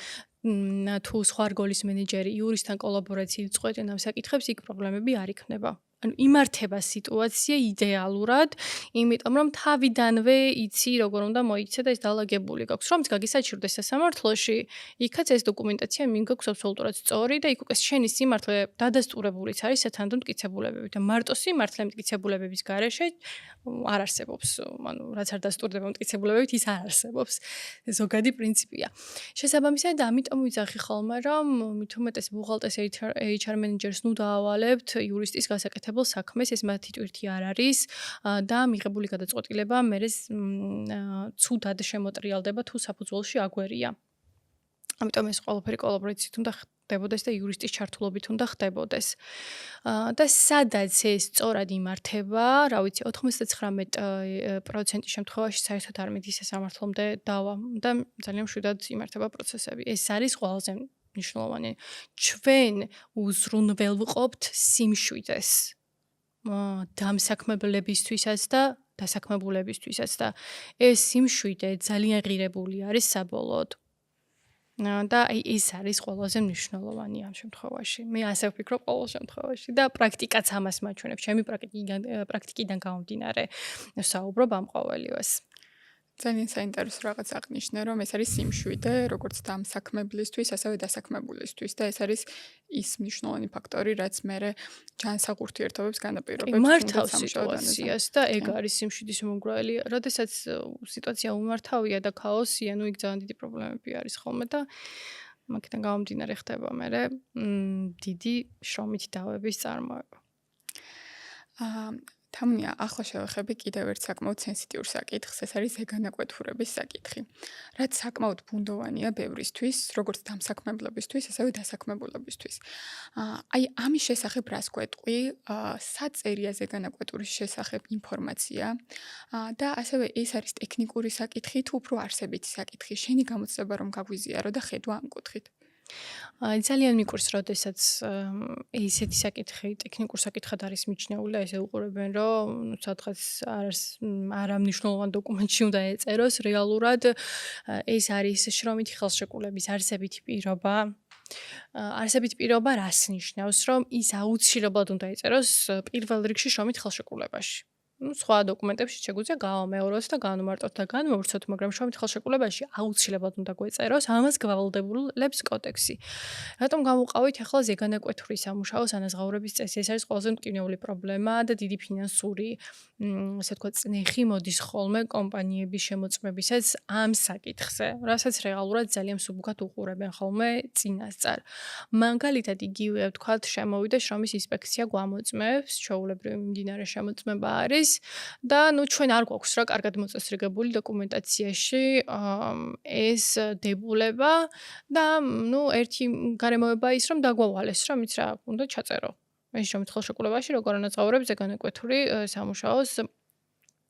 [SPEAKER 2] თუ სხვა რგოლის მენეჯერი იურისტთან კოლაბორაციით წყვეტენ ამ საკითხებს, იქ პრობლემები არ იქნება. ანუ იმართება სიტუაცია იდეალურად, იმიტომ რომ თავიდანვე იცი როგორ უნდა მოიქცე და ეს დალაგებული გაქვს. რომც გაგისაჭირდეს სასამართლოში, იქაც ეს დოკუმენტაცია მინ გაქვს აბსოლუტურად სწორი და იქ უკვე შენი სიმართლე დადასტურებულიც არის სათანდო მტკიცებულებებით და მარტო სიმართლე მტკიცებულებების გარეშე არ არსებობს. ანუ რაც არ დასტურდება მტკიცებულებებით, ის არ არსებობს. ზოგადი პრინციპია. შესაბამისად, ამიტომ ვიძახი ხოლმე, რომ მით უმეტეს ბუღალტერს HR მენეჯერს ნუ დაავალებთ იურისტის გასაკეთებელ საქმეს, ეს მათი ტვირთი არ არის და მიღებული გადაწყვეტილება მერე ცუდად შემოტრიალდება თუ საფუძველში აგვერია. ამიტომ ეს ყველაფერი კოლაბორაციით უნდა ხდებოდეს და იურისტის ჩართულობით უნდა ხდებოდეს. და სადაც ეს სწორად იმართება, რა ვიცი, 99% შემთხვევაში საერთოდ არ მიდის სასამართლომდე დავა და ძალიან მშვიდად იმართება პროცესები. ეს არის ყველაზე მნიშვნელოვანი. ჩვენ უზრუნველყოფთ სიმშვიდეს დამსაქმებლებისთვისაც და დასაქმებულებისთვისაც და ეს სიმშვიდე ძალიან ღირებული არის საბოლოოდ. და აი ეს არის ყველაზე მნიშვნელოვანი ამ შემთხვევაში. მე ასე ვფიქრობ ყოველ შემთხვევაში და პრაქტიკაც ამას მაჩვენებს. ჩემი პრაქტიკიდან გამომდინარე საუბრობ ამ ყოველივეს.
[SPEAKER 1] ძალიან საინტერესო რაღაც აღნიშნე, რომ ეს არის სიმშვიდე, როგორც დამსაქმებლისთვის, ასევე დასაქმებულისთვის და ეს არის ის მნიშვნელოვანი ფაქტორი, რაც მერე ჯანსაღ ურთიერთობებს განაპირობებს.
[SPEAKER 2] მართავს სიტუაციას და ეგ არის სიმშვიდის მომგვრელი. როდესაც სიტუაცია უმართავია და ქაოსია, ნუ იქ ძალიან დიდი პრობლემები არის ხოლმე და მაგიდან გამომდინარე ხდება მერე დიდი შრომით დავების წარმოება.
[SPEAKER 1] თამუნია, ახლა შევეხები კიდევ ერთ საკმაოდ სენსიტიურ საკითხს, ეს არის ზეგანაკვეთურების საკითხი. რაც საკმაოდ ბუნდოვანია ბევრისთვის, როგორც დამსაქმებლებისთვის, ასევე დასაქმებულებისთვის. აი, ამის შესახებ რას გვეტყვი, საწერია ზეგანაკვეთურის შესახებ ინფორმაცია და ასევე ეს არის ტექნიკური საკითხი თუ უფრო არსებითი საკითხი. შენი გამოცდება რომ გაგვიზიარო და ხედვა ამ კუთხით.
[SPEAKER 2] ძალიან მიკვირს, როდესაც ესეთი საკითხი ტექნიკურ საკითხად არის მიჩნეული და ესე უყურებენ, რომ სადღაც არამნიშვნელოვან დოკუმენტში უნდა ეწეროს, რეალურად ეს არის შრომითი ხელშეკრულების არსებითი პირობა. არსებითი პირობა რას ნიშნავს, რომ ის აუცილებლად უნდა ეწეროს პირველ რიგში შრომით ხელშეკრულებაში. სხვა დოკუმენტებში შეგვიძლია გავამეოროთ და განვმარტოთ და განვავრცოთ, მაგრამ შრომით ხელშეკრულებაში აუცილებლად უნდა გვეწეროს ამას გვალდებულებს კოდექსი. რატომ გამოვყავით ახლა ზეგანაკვეთური სამუშაოს ანაზღაურების წესი? ეს არის ყველაზე მტკივნეული პრობლემა და დიდი ფინანსური, ასე ვთქვათ, წნეხი მოდის ხოლმე კომპანიების შემოწმებისას ამ საკითხზე, რასაც რეალურად ძალიან მსუბუქად უყურებენ ხოლმე წინასწარ. მაგალითად, იგივე ვთქვათ, შემოვიდა შრომის ინსპექცია გვამოწმებს, ჩვეულებრივი მიმდინარე შემოწმება არის. და ნუ ჩვენ არ გვაქვს რა კარგად მოწესრიგებული დოკუმენტაციაში ეს დებულება და ნუ ერთი გარემოება ის რომ დაგვავალეს რომ იც რა უნდა ჩაწერო ეს შრომით ხელშეკრულებაში როგორ ანაზღაურებს ზეგანაკვეთური სამუშაოს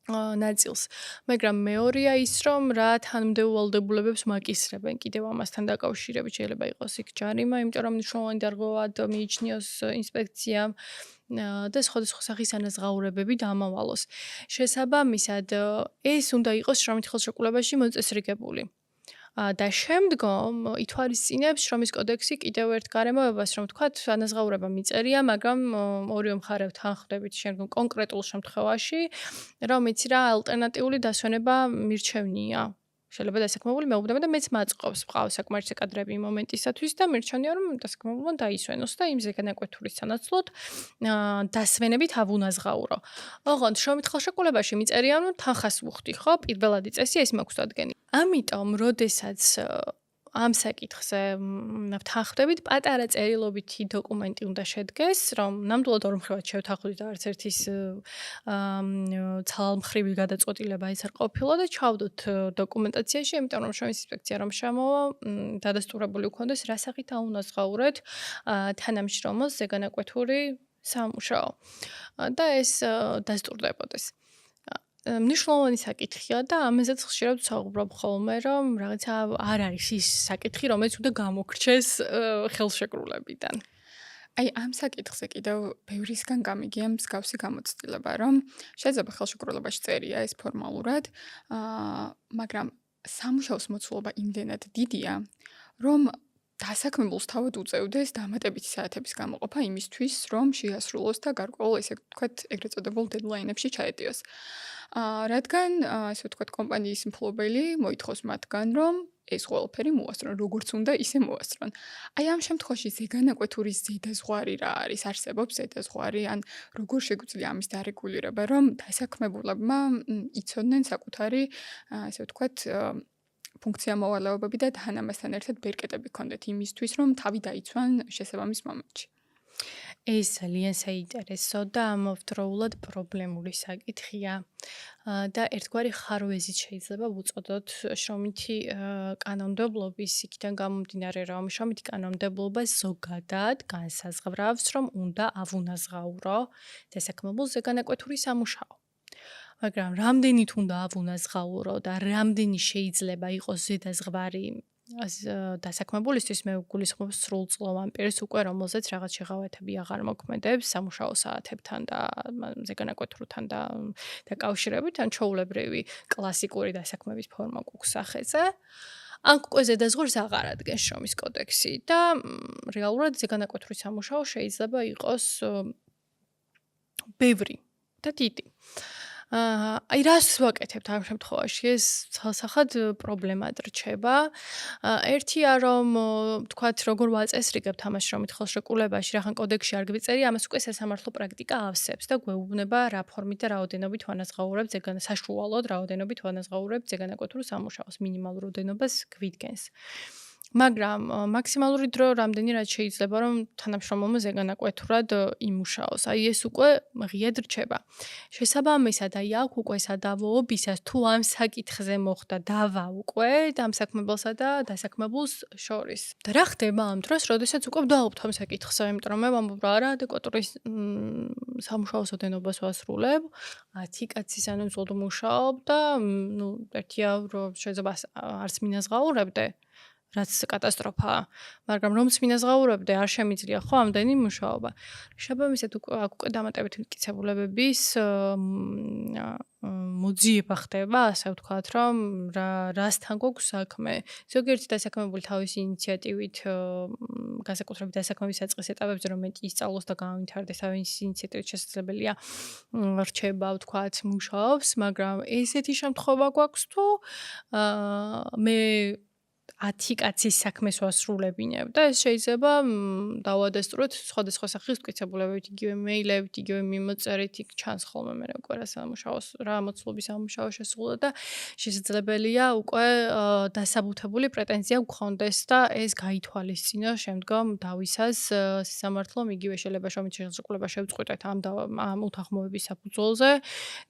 [SPEAKER 2] ნაწილს. მაგრამ მეორეა ის რომ რა თანმიმდევრულ ვალდებულებებს მაკისრებენ კიდევ ამასთან დაკავშირებით შეიძლება იყოს იქ ჯარიმა, იმიტომ რომ მნიშვნელოვანი დარღვევად მიიჩნიოს ინსპექციამ და სხვადასხვა სახის ანაზღაურებები დამავალოს. შესაბამისად, ეს უნდა იყოს შრომით ხელშეკრულებაში მოწესრიგებული. და შემდგომ ითვალისწინებს შრომის კოდექსი კიდევ ერთ გარემოებას, რომ თქვათ, ანაზღაურება მიწერია, მაგრამ ორივე მხარევთან ხვდებით შემდგომ კონკრეტულ შემთხვევაში, რომ იცი რა ალტერნატიული დასვენება მირჩევნია. შეიძლება დასაქმებული მეუბნება და მეც მაწყობს მყავს საკმარისი კადრები იმ მომენტისათვის და მირჩენია რომ დასაქმებულმა დაისვენოს და იმ ზეგანაკვეთურის სანაცვლოდ დასვენებით ავუნაზღაურო. ოღონდ შრომით ხელშეკრულებაში მიწერია რომ თანხას ვუხდი, ხო? პირველადი წესი ეს მაქვს დადგენილი. ამიტომ, როდესაც ამ საკითხზე ვთანხმდებით, პატარა წერილობითი დოკუმენტი უნდა შედგეს, რომ ნამდვილად ორმხრივად შევთანხმდით და არც ერთის ცალმხრივი გადაწყვეტილება ის არ ყოფილა და ჩავდოთ დოკუმენტაციაში, იმიტომ რომ შრომის ინსპექცია რომ შემოვა, დადასტურებული უქონდეს, რა სახით აუნაზღაურეთ თანამშრომელს ზეგანაკვეთური სამუშაო და ეს დასტურდებოდეს. მნიშვნელოვანი საკითხია და ამაზეც ხშირად ვსაუბრობ ხოლმე, რომ რაღაცა არ არის ის საკითხი, რომელიც უნდა გამოგრჩეს ხელშეკრულებიდან.
[SPEAKER 1] აი ამ საკითხზე კიდევ ბევრისგან გამიგია მსგავსი გამოცდილება, რომ შეიძლება ხელშეკრულებაში წერია ეს ფორმალურად, მაგრამ სამუშაოს მოცულობა იმდენად დიდია, რომ დასაქმებულს თავად უწევდეს დამატებითი საათების გამოყოფა იმისთვის, რომ შეასრულოს და გარკვეულ ესე ვთქვათ, ეგრეთ წოდებულ დედლაინებში ჩაედიოს. რადგან ესე ვთქვათ, კომპანიის მფლობელი მოითხოვს მათგან, რომ ეს ყველაფერი მოასწრონ, როგორც უნდა ისე მოასწრონ. აი ამ შემთხვევაში ზეგანაკვეთური ზედაზღვარი რა არის? არსებობს ზედაზღვარი, ან როგორ შეგვიძლია ამის დარეგულირება, რომ დასაქმებულებმა იცოდნენ საკუთარი, ესე ვთქვათ, ფუნქცია მოვალეობები და თან ამასთან ერთად ბერკეტები ქონდეთ იმისთვის, რომ თავი დაიცვან შესაბამის მომენტში.
[SPEAKER 2] ეს ძალიან საინტერესო და ამავდროულად პრობლემური საკითხია და ერთგვარი ხარვეზით შეიძლება ვუწოდოთ შრომითი კანონმდებლობის იქიდან გამომდინარე, რომ შრომითი კანონმდებლობა ზოგადად განსაზღვრავს, რომ უნდა ავუნაზღაურო დასაქმებულს ზეგანაკვეთური სამუშაო. მაგრამ რამდენით უნდა ავუნაზღაურო და რამდენი შეიძლება იყოს ზედაზღვარი დასაქმებულისთვის, მე ვგულისხმობ სრულწლოვან პირს უკვე, რომელზეც რაღაც შეღავათები აღარ მოქმედებს სამუშაო საათებთან და ზეგანაკვეთურთან და დაკავშირებით, ან ჩვეულებრივი კლასიკური დასაქმების ფორმა გვაქვს სახეზე. აქ უკვე ზედაზღვარს აღარ ადგენს შრომის კოდექსი და რეალურად ზეგანაკვეთური სამუშაო შეიძლება იყოს ბევრი და დიდი. აი რას ვაკეთებთ ამ შემთხვევაში? ეს ცალსახად პრობლემად რჩება. ერთია რომ თქვათ როგორ ვაწესრიგებთ ამას შრომით ხელშეკრულებაში, რახან კოდექსში არ გვიწერია, ამას უკვე სასამართლო პრაქტიკა ავსებს და გვეუბნება რა ფორმით და რაოდენობით ვანაზღაურებთ საშუალოდ რაოდენობით ვანაზღაურებთ ზეგანაკვეთურ სამუშაოს, მინიმალურ რაოდენობას გვიდგენს. მაგრამ მაქსიმალური დრო რამდენი რაც შეიძლება რომ თანამშრომელმა ზეგანაკვეთურად იმუშაოს. აი ეს უკვე ღიად რჩება. შესაბამისად, აი აქ უკვე სადავოობისას თუ ამ საკითხზე მოხდა დავა უკვე დამსაქმებელსა და დასაქმებულს შორის. და რა ხდება ამ დროს, როდესაც უკვე ვდაობთ ამ საკითხზე, იმიტომ რომ მე ვამბობ რა არა ადეკვატური სამუშაოს ოდენობას ვასრულებ, 10 კაცის ანონსოდ მუშაობ და ერთია რომ შეიძლება არც მინაზღაურებდე რაც კატასტროფაა, მაგრამ რომც მინაზღაურებდე არ შემიძლია ხო ამდენი მუშაობა. შესაბამისად უკვე დამატებითი მტკიცებულებების მოძიება ხდება, ასე ვთქვათ, რომ რასთან გვაქვს საქმე. ზოგიერთი დასაქმებული თავისი ინიციატივით განსაკუთრებით დასაქმების საწყის ეტაპებზე რომ მეტი ისწავლოს და განვითარდეს თავისი ინიციატივით შესაძლებელია რჩება, ვთქვათ, მუშაობს, მაგრამ ესეთი შემთხვევა გვაქვს თუ მე 10 კაცის საქმეს ვასრულებინებ და ეს შეიძლება დავადასტუროთ სხვადასხვა სახის მტკიცებულებებით, იგივე მეილებით, იგივე მიმოწერით, იქ ჩანს ხოლმე მე უკვე რა სამუშაოს, რა მოცულობის სამუშაო შესრულდა და შესაძლებელია უკვე დასაბუთებული პრეტენზია გქონდეს და ეს გაითვალისწინოს შემდგომ დავისას სასამართლომ, იგივე შეიძლება შრომით ხელშეკრულება შევწყვიტეთ ამ უთანხმოების საფუძველზე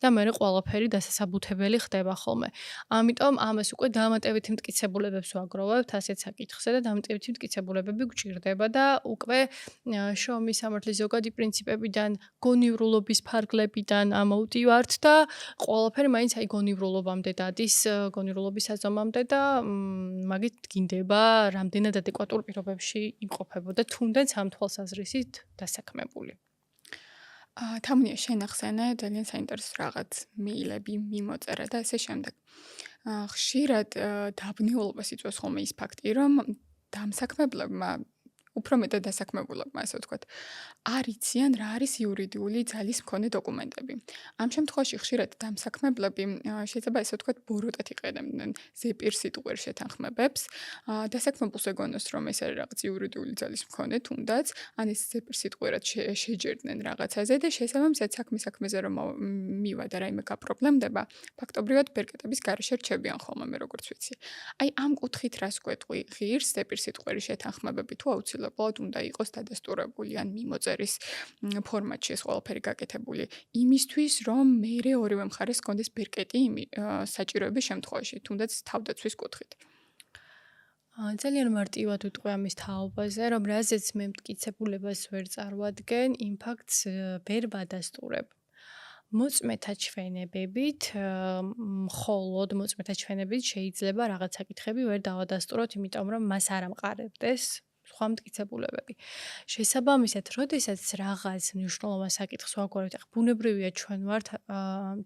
[SPEAKER 2] და მე ყველაფერი დასასაბუთებელი ხდება ხოლმე. ამიტომ ამას უკვე დამატებითი მტკიცებულებებს ვაგროვებთ ასეთ საკითხზე და დამატებითი მტკიცებულებები გვჭირდება და უკვე შრომის სამართლის ზოგადი პრინციპებიდან, გონივრულობის ფარგლებიდან ამოვდივართ და ყველაფერი მაინც აი გონივრულობამდე დადის, გონივრულობის საზომამდე და მაგით გინდება რამდენად ადეკვატურ პირობებში იმყოფებოდა თუნდაც ამ თვალსაზრისით დასაქმებული.
[SPEAKER 1] თამუნია შენ ახსენე ძალიან საინტერესო რაღაც მეილები მიმოწერა და ასე შემდეგ. ხშირად დაბნეულობას იწვევს ხოლმე ის ფაქტი, რომ დამსაქმებლებმა უფრო მეტად დასაქმებულებმა, ასე ვთქვათ, არ იციან რა არის იურიდიული ძალის მქონე დოკუმენტები. ამ შემთხვევაში ხშირად დამსაქმებლები შეიძლება ესე ვთქვათ ბოროტად იყენებდნენ ზეპირ სიტყვერ შეთანხმებებს. დასაქმებულს ეგონოს რომ ეს არის რაღაც იურიდიული ძალის მქონე თუნდაც, ან ეს ზეპირ სიტყვერად შეჯერდნენ რაღაცაზე და შესაბამისად საქმეზე რომ მივა და რაიმე გაპრობლემდება, ფაქტობრივად ბერკეტების გარეშე რჩებიან ხოლმე მე როგორც ვიცი. აი ამ კუთხით რას გვეტყვი, ღირს ზეპირ სიტყვერის შეთანხმებები თუ აუცილებლად უნდა იყოს დადასტურებული ან მიმოწერის ფორმატში ეს ყველაფერი გაკეთებული, იმისთვის რომ მერე ორივე მხარეს კონდეს ბერკეტი საჭიროების შემთხვევაში, თუნდაც თავდაცვის კუთხით.
[SPEAKER 2] ძალიან მარტივად ვიტყვი ამის თაობაზე, რომ რაზეც მე მტკიცებულებას ვერ წარვადგენ, იმ ფაქტს ვერ ვადასტურებ. მოწმეთა ჩვენებებით, მხოლოდ მოწმეთა ჩვენებით შეიძლება რაღაც საკითხები ვერ დავადასტუროთ, იმიტომ რომ მას არ ამყარებდეს სხვა მტკიცებულებები. შესაბამისად, როდესაც რაღაც მნიშვნელოვან საკითხს ვაგვარებთ, ახლა ბუნებრივია ჩვენ ვართ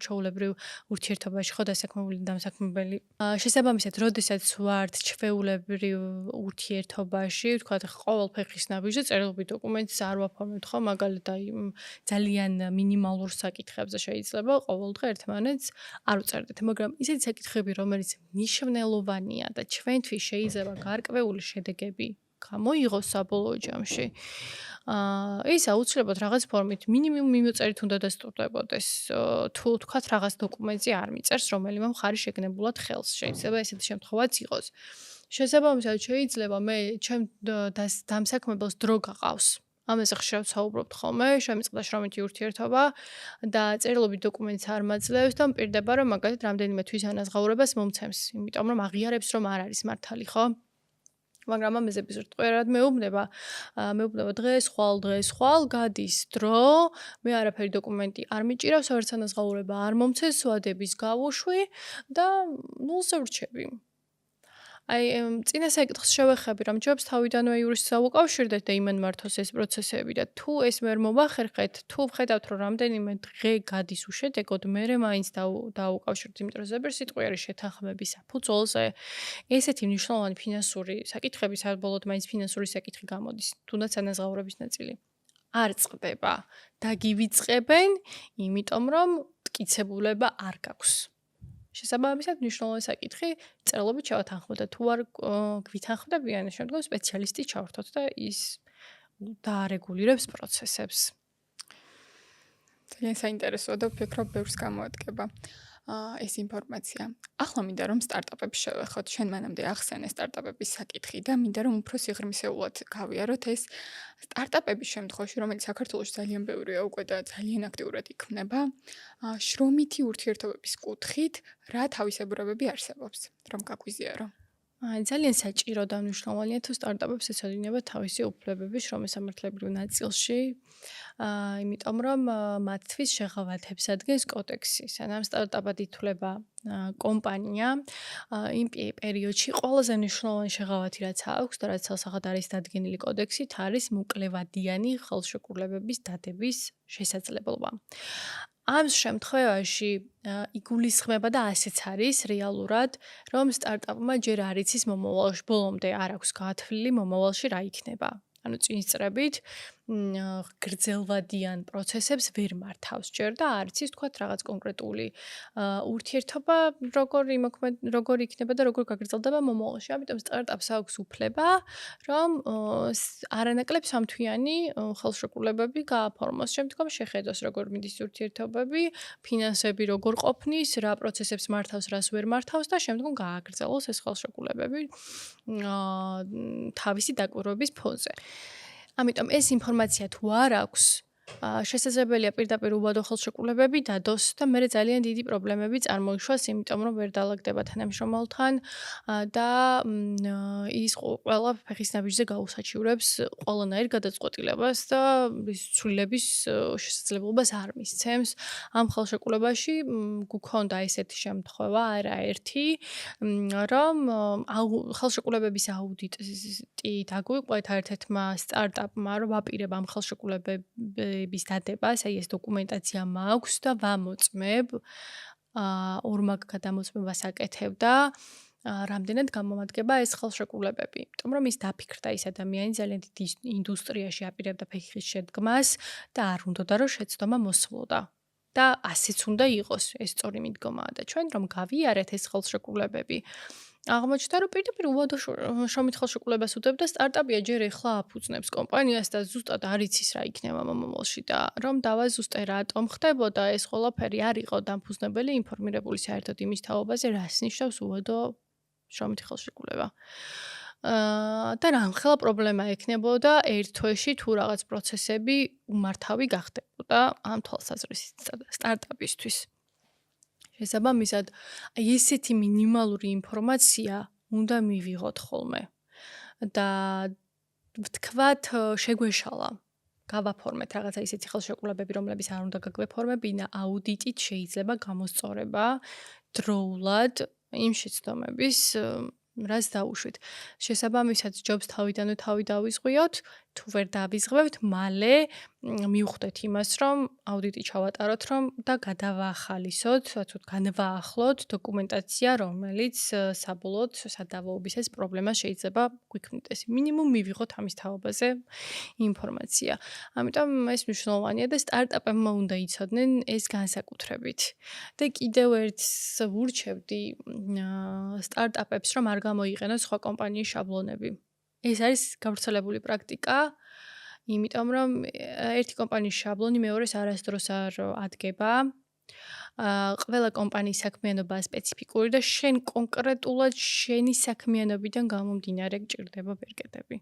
[SPEAKER 2] ჩვეულებრივ ურთიერთობაში, ხო დასაქმებული დამსაქმებელი. შესაბამისად, როდესაც ვართ ჩვეულებრივ ურთიერთობაში, ვთქვათ, ყოველ ფეხის ნაბიჯზე წერილობით დოკუმენტს არ ვაფორმებთ, ხო, მაგალითად, ძალიან მინიმალურ საკითხებზე შეიძლება ყოველდღე ერთმანეთს არ უწერდეთ, მაგრამ ისეთი საკითხები, რომელიც მნიშვნელოვანია და ჩვენთვის შეიძლება გარკვეული შედეგები გამოიღოს საბოლოო ჯამში. ის აუცილებლად რაღაც ფორმით მინიმუმ მიმოწერით უნდა დასტურდებოდეს. თუ თქვათ რაღაც დოკუმენტზე არ მიწერს, რომელიმე მხარი შეგნებულად ხელს. შეიძლება ესეთი შემთხვევაც იყოს. შესაბამისად, შეიძლება მე ჩემ დამსაქმებელს დრო გყავს. ამაზე ხშირად საუბრობთ ხოლმე, შემიწყდა შრომითი ურთიერთობა და წერილობით დოკუმენტს არ მაძლევს და მპირდება, რომ მაგალითად რამდენიმე თვის ანაზღაურებას მომცემს, იმიტომ რომ აღიარებს, რომ არ არის მართალი, ხო? მაგრამ ამაზე ბიზრტყერად მეუბნება დღეს ხვალ გადის დრო, მე არაფერი დოკუმენტი არ მიჭირავს, არც ანაზღაურება არ მომცეს, ვადების გავუშვი და ნულზე ვრჩები. აი, წინა საკითხს შევეხები, რომ ჯობს თავიდანვე იურისტს აუკავშირდეთ და იმენ მართოს ეს პროცესები და თუ ეს ვერ მოვახერხეთ, თუ ვხედავთ, რომ რამდენიმე დღე გადის უშედეგოდ, მერე მაინც დაუკავშირდეთ, იმიტომ რომ ზეპირ სიტყვი არის შეთანხმების საფუძველზე. ესეთი მნიშვნელოვანი ფინანსური საკითხები, საბოლოოდ მაინც ფინანსური საკითხი გამოდის, თუნდაც ანაზღაურების ნაწილი. არ წყდება და გივიწყებენ, იმიტომ რომ მტკიცებულება არ გაქვს. შესაბამისად, მნიშვნელოვანი საკითხი წერილობით შევათანხმოთ და თუ არ გვითანხმდებიან, შემდგომ სპეციალისტი ჩავრთოთ და ის დაარეგულირებს პროცესებს.
[SPEAKER 1] ძალიან საინტერესოა და ვფიქრობ, ბევრს გამოადგება ეს ინფორმაცია. ახლა მინდა რომ სტარტაპებს შევეხოთ. შენ მანამდე ახსენე სტარტაპების საკითხი და მინდა რომ უფრო სიღრმისეულად გავიაროთ ეს სტარტაპების შემთხვევაში, რომელიც საქართველოში ძალიან ბევრია უკვე და ძალიან აქტიურად იქმნება, შრომითი ურთიერთობების კუთხით რა თავისებურებები არსებობს, რომ გაგვიზიარო.
[SPEAKER 2] ძალიან საჭირო და მნიშვნელოვანია თუ სტარტაპებს ეცოდინება თავისი უფლებები შრომის სამართლებრივ ნაწილში, იმიტომ რომ მათთვის შეღავათებს ადგენს კოდექსი. სანამ სტარტაპად ითვლება კომპანია, იმ პერიოდში ყველაზე მნიშვნელოვანი შეღავათი რაც აქვს და რაც ცალსახად არის დადგენილი კოდექსით, არის მოკლევადიანი ხელშეკრულებების დადების შესაძლებლობა. ამ შემთხვევაში იგულისხმება და ასეც არის რეალურად, რომ სტარტაპმა ჯერ არ იცის მომავალში, ბოლომდე არ აქვს გათვლილი მომავალში რა იქნება. ანუ წინსწრებით გრძელვადიან პროცესებს ვერ მართავს ჯერ და არ იცის თქვათ რაღაც კონკრეტული ურთიერთობა როგორ იქნება და როგორ გაგრძელდება მომავალში. ამიტომ სტარტაპს აქვს უფლება, რომ არანაკლებ სამთვიანი ხელშეკრულებები გააფორმოს. შემდგომ შეხედოს როგორ მიდის ურთიერთობები, ფინანსები როგორ ყოფნის, რა პროცესებს მართავს, რას ვერ მართავს და შემდგომ გააგრძელოს ეს ხელშეკრულებები თავისი დაკვირვების ფონზე. ამიტომ ეს ინფორმაცია თუ არ აქვს, შესაძლებელია პირდაპირ უვადო ხელშეკრულებები დადოს და მე ძალიან დიდი პრობლემები წარმოიშვას, იმიტომ რომ ვერ დაალაგდება თანამშრომელთან და ის ყველა ფეხის ნაბიჯზე გაუსაჩივრებს ყველანაირ გადაწყვეტილებას და ცვლილების შესაძლებლობას არ მისცემს. ამ ხელშეკრულებაში გქონდა ესეთი შემთხვევა, არაერთი, რომ ხელშეკრულებების აუდიტი დაგვიყვეთ ერთ-ერთმა სტარტაპმა, რომ ვაპირებ ამ ხელშეკრულებების დადებას, აი ეს დოკუმენტაცია მაქვს და ვამოწმებ, ორმაგ გადამოწმებას აკეთებდა. რამდენად გამომადგება ეს ხელშეკრულებები. იმიტომ რომ ის დაფიქრდა ის ადამიანი ძალიან დიდი ინდუსტრიაში აპირებდა ფეხის შედგმას და არ უნდოდა რომ შეცდომა მოსვლოდა. და ასეც უნდა იყოს ეს სწორი მიდგომაა და ჩვენ რომ გავიარეთ ეს ხელშეკრულებები აღმოჩნდა რომ პირდაპირ უვადო შრომით ხელშეკრულებას უდევდა სტარტაპია ჯერ ეხლა აფუძნებს კომპანიას და ზუსტად არ იცის რა იქნება მომავალში და რომ დავაზუსტე რატომ ხდებოდა ეს ყველაფერი არ იყო დამფუძნებელი ინფორმირებული საერთოდ იმის თაობაზე რას ნიშნავს უვადო შრომითი ხელშეკრულება. და რამხელა პრობლემა ექნებოდა ერთ თვეში თუ რაღაც პროცესები უმართავი გახდებოდა ამ თვალსაზრისით სტარტაპისთვის. შესაბამისად, აი ესეთი მინიმალური ინფორმაცია უნდა მივიღოთ ხოლმე. და ვთქვათ, შეგვეშალა. გავაფორმეთ რაღაცა ისეთი ხელშეკრულებები, რომლებიც არ უნდა გაგვეფორმებინა, აუდიტით შეიძლება გამოსწორება დროულად იმ შეცდომების რაც დაუშვით. შესაბამისად, ჯობს თავიდანვე თავი დავიზღვიოთ, თუ ვერ დავიზღვევთ, მალე მივხვდეთ იმას, რომ აუდიტი ჩავატაროთ, რომ და გადავაახალისოთ, თუ განვაახლოთ დოკუმენტაცია, რომელიც საბოლოოდ სადავოობის ეს პრობლემა შეიძლება გვიქმნიდეს. მინიმუმ მივიღოთ ამის თაობაზე ინფორმაცია. ამიტომ ეს მნიშვნელოვანია და სტარტაპებმა უნდა იცოდნენ ეს განსაკუთრებით. და კიდევ ერთს ვურჩევდი სტარტაპებს, რომ არ გამოიყენოს სხვა კომპანიის შაბლონები. ეს არის გავრცელებული პრაქტიკა, იმიტომ რომ ერთი კომპანიის შაბლონი მეორეს არასდროს არ ადგება. ყველა კომპანიის საქმიანობაა სპეციფიკური და შენ კონკრეტულად შენი საქმიანობიდან გამომდინარე გჭირდება ბერკეტები.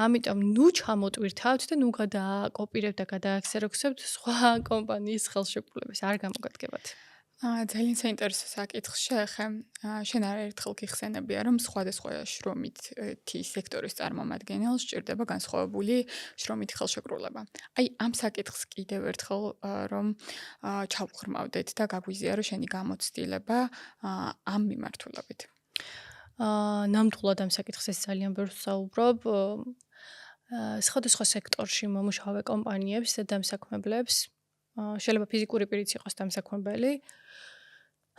[SPEAKER 2] ამიტომ ნუ ჩამოტვირთავთ და ნუ გადააკოპირებთ და გადააქსეროქსებთ სხვა კომპანიის ხელშეკრულებას, არ გამოგადგებათ.
[SPEAKER 1] ძალიან საინტერესო საკითხს შეეხე. შენ არაერთხელ გიხსენებია, რომ სხვადასხვა შრომითი სექტორის წარმომადგენელს სჭირდება განსხვავებული შრომითი ხელშეკრულება. აი ამ საკითხს კიდევ ერთხელ რომ ჩავღრმავდეთ და გაგვიზიარო შენი გამოცდილება ამ მიმართულებით.
[SPEAKER 2] ნამდვილად ამ საკითხს ეს ძალიან ბევრს საუბრობ. სხვადასხვა სექტორში მომუშავე კომპანიებს და დამსაქმებლებს შეიძლება ფიზიკური პირიც იყოს დამსაქმებელი.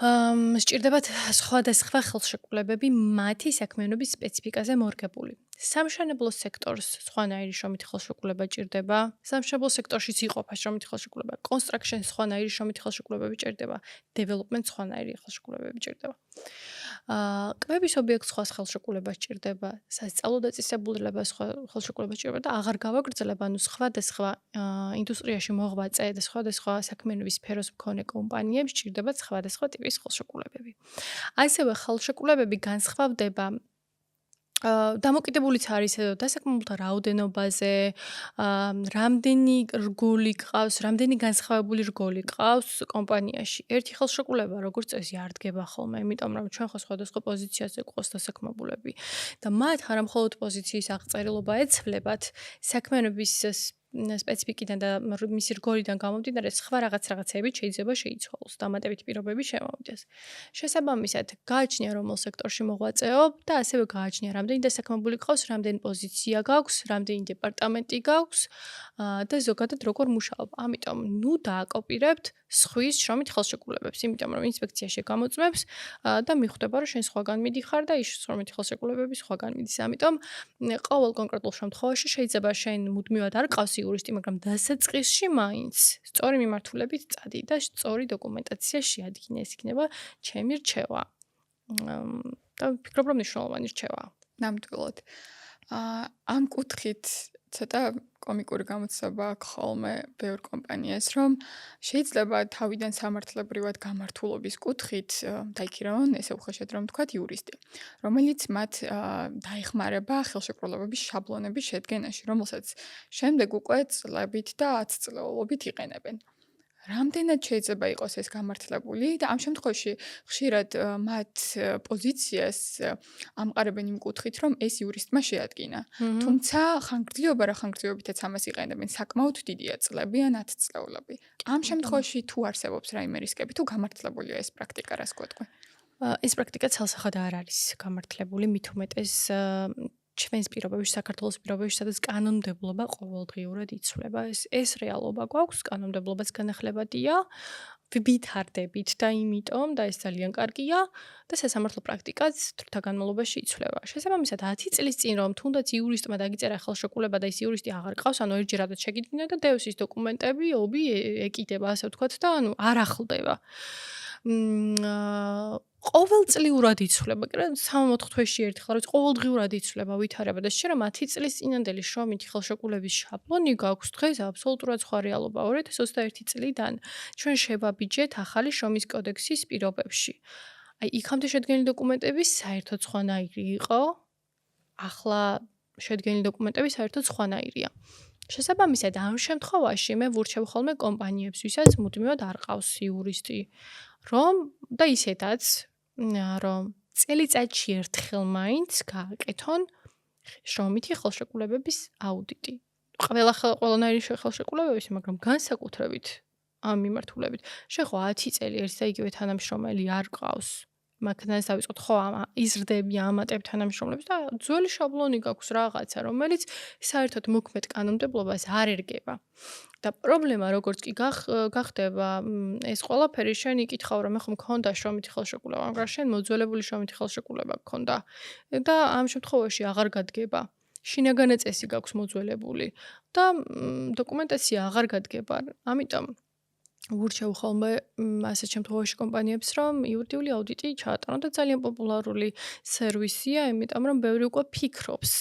[SPEAKER 2] სჭირდებათ სხვადასხვა ხელშეკრულებები მათი საქმიანობის სპეციფიკაზე მორგებული. სამშენებლო სექტორს სხვანაირი შრომითი ხელშეკრულება ჭირდება. სამშენებლო სექტორშიც იყოფა შრომითი ხელშეკრულება. Construction სხვანაირი შრომითი ხელშეკრულებები ჭირდება. Development სხვანაირი ხელშეკრულებები ჭირდება. კვების ობიექტს სხვა ხელშეკრულება ჭირდება. სასწავლო დაწესებულება სხვა ხელშეკრულება ჭირდება და აღარ გავაგრძელებ, ანუ სხვადასხვა ინდუსტრიაში მოღვაწე და სხვადასხვა საქმიანობის სფეროს მქონე კომპანიებს ჭირდებათ სხვადასხვა ტიპის ხელშეკრულებები. ასევე ხელშეკრულებები განსხვავდება დამოკიდებულიც არის დასაქმებულთა რაოდენობაზე, რამდენი რგოლი ყავს, რამდენი განსხვავებული რგოლი ყავს კომპანიაში. ერთი ხელშეკრულება როგორც წესი არ დგება ხოლმე, იმიტომ რომ ჩვენ ხო სხვადასხვა პოზიციაზე გვყავს დასაქმებულები და მათ არა მხოლოდ პოზიციის აღწერილობა ეცვლებათ, საქმიანობის სპეციფიკიდან და მისი რგოლიდან გამომდინარე სხვა რაღაცეები შეიძლება შეიცვალოს, დამატებითი პირობები შემოვიდეს. შესაბამისად, გააჩნია რომელ სექტორში მოღვაწეობ და ასევე გააჩნია რამდენი დასაქმებული ყავს, რამდენი პოზიცია გაქვს, რამდენი დეპარტამენტი გაქვს და ზოგადად როგორ მუშაობ. ამიტომ ნუ დააკოპირებთ სხვის შრომით ხელშეკრულებებს, იმიტომ რომ ინსპექციაში გამოწმებს და მიხვდება რომ შენ სხვაგან მიდიხარ და ის შრომითი ხელშეკრულებები სხვაგან მიდის. ამიტომ ყოველ კონკრეტულ შემთხვევაში შეიძლება შენ მუდმივად არ ყავს იურისტი, მაგრამ დასაწყისში მაინც სწორი მიმართულებით წადი და სწორი დოკუმენტაცია შეადგინე. ეს იქნება ჩემი რჩევა. და ვფიქრობ, რომ მნიშვნელოვანი რჩევაა.
[SPEAKER 1] ნამდვილად. ამ კუთხით ცოტა კომიკური გამოცდება აქვს ხოლმე ბევრ კომპანიას, რომ შეიძლება თავიდან სამართლებრივად გამართულობის კუთხით დაიქირავონ, ესე უხეშად რომ ვთქვათ, იურისტი, რომელიც მათ დაეხმარება ხელშეკრულებების შაბლონების შედგენაში, რომელსაც შემდეგ უკვე წლებით და 10 წლეულობით იყენებენ. რამდენად შეიძლება იყოს ეს გამართლებული და ამ შემთხვევაში ხშირად მათ პოზიციას ამყარებენ იმ კუთხით, რომ ეს იურისტმა შეადგინა. თუმცა ხანგრძლივობა რა ხანგრძლივობითაც ამას იყენებენ, საკმაოდ დიდია წლები ან 10 წლეულები. ამ შემთხვევაში თუ არსებობს რაიმე რისკები, თუ გამართლებულია ეს პრაქტიკა, რას გვეტყვი?
[SPEAKER 2] ეს პრაქტიკა ცალსახად არ არის გამართლებული, მით უმეტეს ჩვენს პირობებში, საქართველოს პირობებში, სადაც კანონმდებლობა ყოველდღიურად იცვლება. ეს რეალობა გვაქვს, კანონმდებლობაც განახლებადია. ვითარდებით და იმიტომ და ეს ძალიან კარგია და სასამართლო პრაქტიკაც დროთა განმავლობაში იცვლება. შესაბამისად 10 წლის წინ რომ თუნდაც იურისტმა დაგიწერა ხელშეკრულება და ის იურისტი აღარ ყავს, ანუ ერთჯერადაც შეგიდგინა და დევს ის დოკუმენტები, ობი ეკიდება, ასე ვთქვათ და ანუ არ ახლდება. ყოველწლიურად იცვლება, კი რა 3-4 თვეში ერთხელ რაც ყოველდღიურად იცვლება ვითარება და შეიძლება 10 წლის წინანდელი შრომითი ხელშეკრულების შაბლონი გაქვს დღეს აბსოლუტურად სხვა რეალობა 2021 წლიდან ჩვენ შევაბიჯეთ ახალი შრომის კოდექსის პირობებში. აი იქამდე შედგენილი დოკუმენტები საერთოდ სხვანაირი იყო. ახლა შედგენილი დოკუმენტები საერთოდ სხვანაირია. შესაბამისად ამ შემთხვევაში მე ვურჩევ ხოლმე კომპანიებს, ვისაც მუდმივად არ ყავს იურისტი, რომ და ისედაც რომ წელიწადში ერთხელ მაინც გააკეთონ შრომითი ხელშეკრულებების აუდიტი. ყველანაირი ხელშეკრულებების, მაგრამ განსაკუთრებით ამ მიმართულებით. შეხო 10 წელი ერთ და იგივე თანამშრომელი არ ყავს. მაგდანაც დავიწყოთ ხო იზრდები ამატებ თანამშრომლებს და ძველი შაბლონი გაქვს რაღაცა, რომელიც საერთოდ მოქმედ კანონმდებლობას არ ერგება. და პრობლემა როგორც კი გახდება ეს ყველაფერი შენ იკითხავ რომ ეხლა მქონდა შრომითი ხელშეკრულება, მაგრამ შენ მოძველებული შრომითი ხელშეკრულება გქონდა და ამ შემთხვევაში აღარ გადგება. შინაგანი წესი გაქვს მოძველებული და დოკუმენტაცია აღარ გადგება. ამიტომ ვურჩევ ხოლმე ასეთ შემთხვევაში კომპანიებს, რომ იურიდიული აუდიტი ჩაატარონ და ძალიან პოპულარული სერვისია, იმიტომ რომ ბევრი უკვე ფიქრობს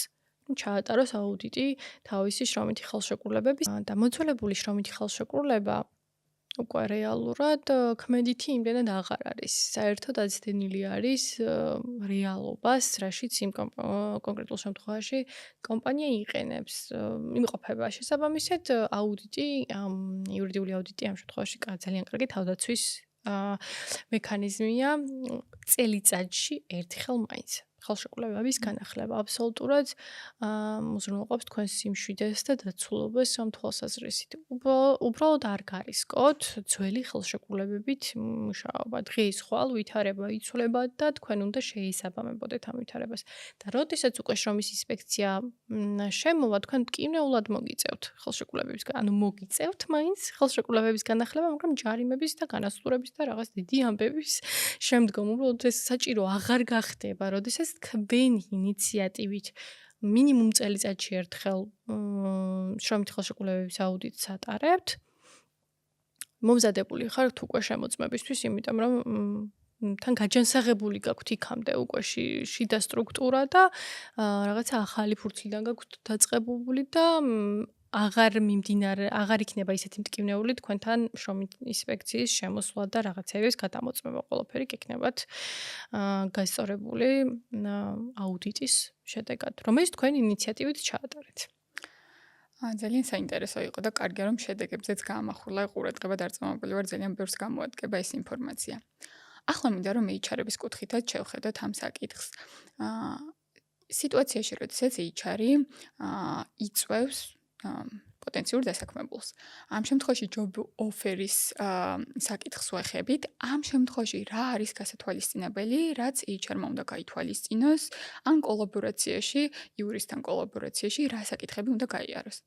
[SPEAKER 2] ჩაატაროს აუდიტი თავისი შრომითი ხელშეკრულებების და მოძველებული შრომითი ხელშეკრულება უკვე რეალურად ქმედითი იმდენად აღარ არის. საერთოდ აცდენილი არის რეალობას, რაშიც იმ კონკრეტულ შემთხვევაში კომპანია იყენებს. იმყოფება შესაბამისად აუდიტი, იურიდიული აუდიტი ამ შემთხვევაში ძალიან კარგი თავდაცვის მექანიზმია წელიწადში ერთხელ მაინც. ხელშეკრულებების განახლება აბსოლუტურად უზრუნველყოფს თქვენს სიმშვიდეს და დაცულობას ამ თვალსაზრისით. უბრალოდ არ გარისკოთ ძველი ხელშეკრულებებით მუშაობა. დღის ხვალ ვითარება იცვლება და თქვენ უნდა შეესაბამებოდეთ ამ ვითარებას. და როდესაც უკვე შრომის ინსპექცია შემოვა, თქვენ მტკივნეულად მოგიწევთ ხელშეკრულებების, ანუ მოგიწევთ მაინც ხელშეკრულებების განახლება, მაგრამ ჯარიმების და განასტურების და რაღაც დიდი ამბების შემდგომ უბრალოდ ეს საჭირო აღარ გახდება, როდესაც თქვენი ინიციატივით მინიმუმ წელიწადში ერთხელ შრომითი ხელშეკრულებების აუდიტს ატარებთ. მომზადებული ხართ უკვე შემოწმებისთვის, იმიტომ რომ თან გაჯანსაღებული გაქვთ იქამდე უკვე შიდა სტრუქტურა და რაღაცა ახალი ფურცლიდან გაქვთ დაწყებული და აღარ იქნება ისეთი მტკივნეული თქვენთან შრომით ინსპექციის შემოსვლა და რაღაცების გადამოწმება. ყველაფერი გექნებათ გასწორებული აუდიტის შედეგად, რომელიც თქვენ ინიციატივით ჩაატარეთ.
[SPEAKER 1] ძალიან საინტერესო იყო და კარგია რომ შედეგებზეც გაამახვილა ყურადღება დარწმუნებული ვარ ძალიან ბევრს გამოადგება ეს ინფორმაცია. ახლა მინდა რომ HR-ების კუთხითაც შევხედოთ ამ საკითხს. სიტუაციაში, როდესაც HR იწვევს პოტენციურ დასაქმებულს. ამ შემთხვევაში job offer-ის საკითხს ვეხებით. ამ შემთხვევაში რა არის გასათვალისწინებელი, რაც HR-მა უნდა გაითვალისწინოს ან კოლაბორაციაში, იურისტთან კოლაბორაციაში რა საკითხები უნდა გაიაროს?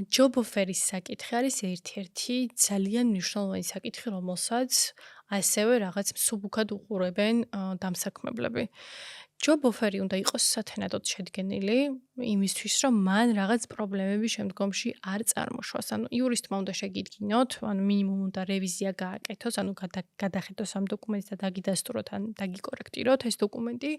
[SPEAKER 2] job offer-ის საკითხი არის ერთ-ერთი ძალიან მნიშვნელოვანი საკითხი, რომელსაც ასევე რაღაც მსუბუქად უყურებენ დამსაქმებლები. job offer-ი უნდა იყოს სათანადოდ შედგენილი იმისთვის, რომ მან რაღაც პრობლემები შემდგომში არ წარმოშვას. ანუ იურისტმა უნდა შეგიდგინოთ, ანუ მინიმუმ უნდა რევიზია გააკეთოს, ანუ გადახედოს ამ დოკუმენტს და დაგიდასტუროთ ან დაგიკორექტიროთ ეს დოკუმენტი,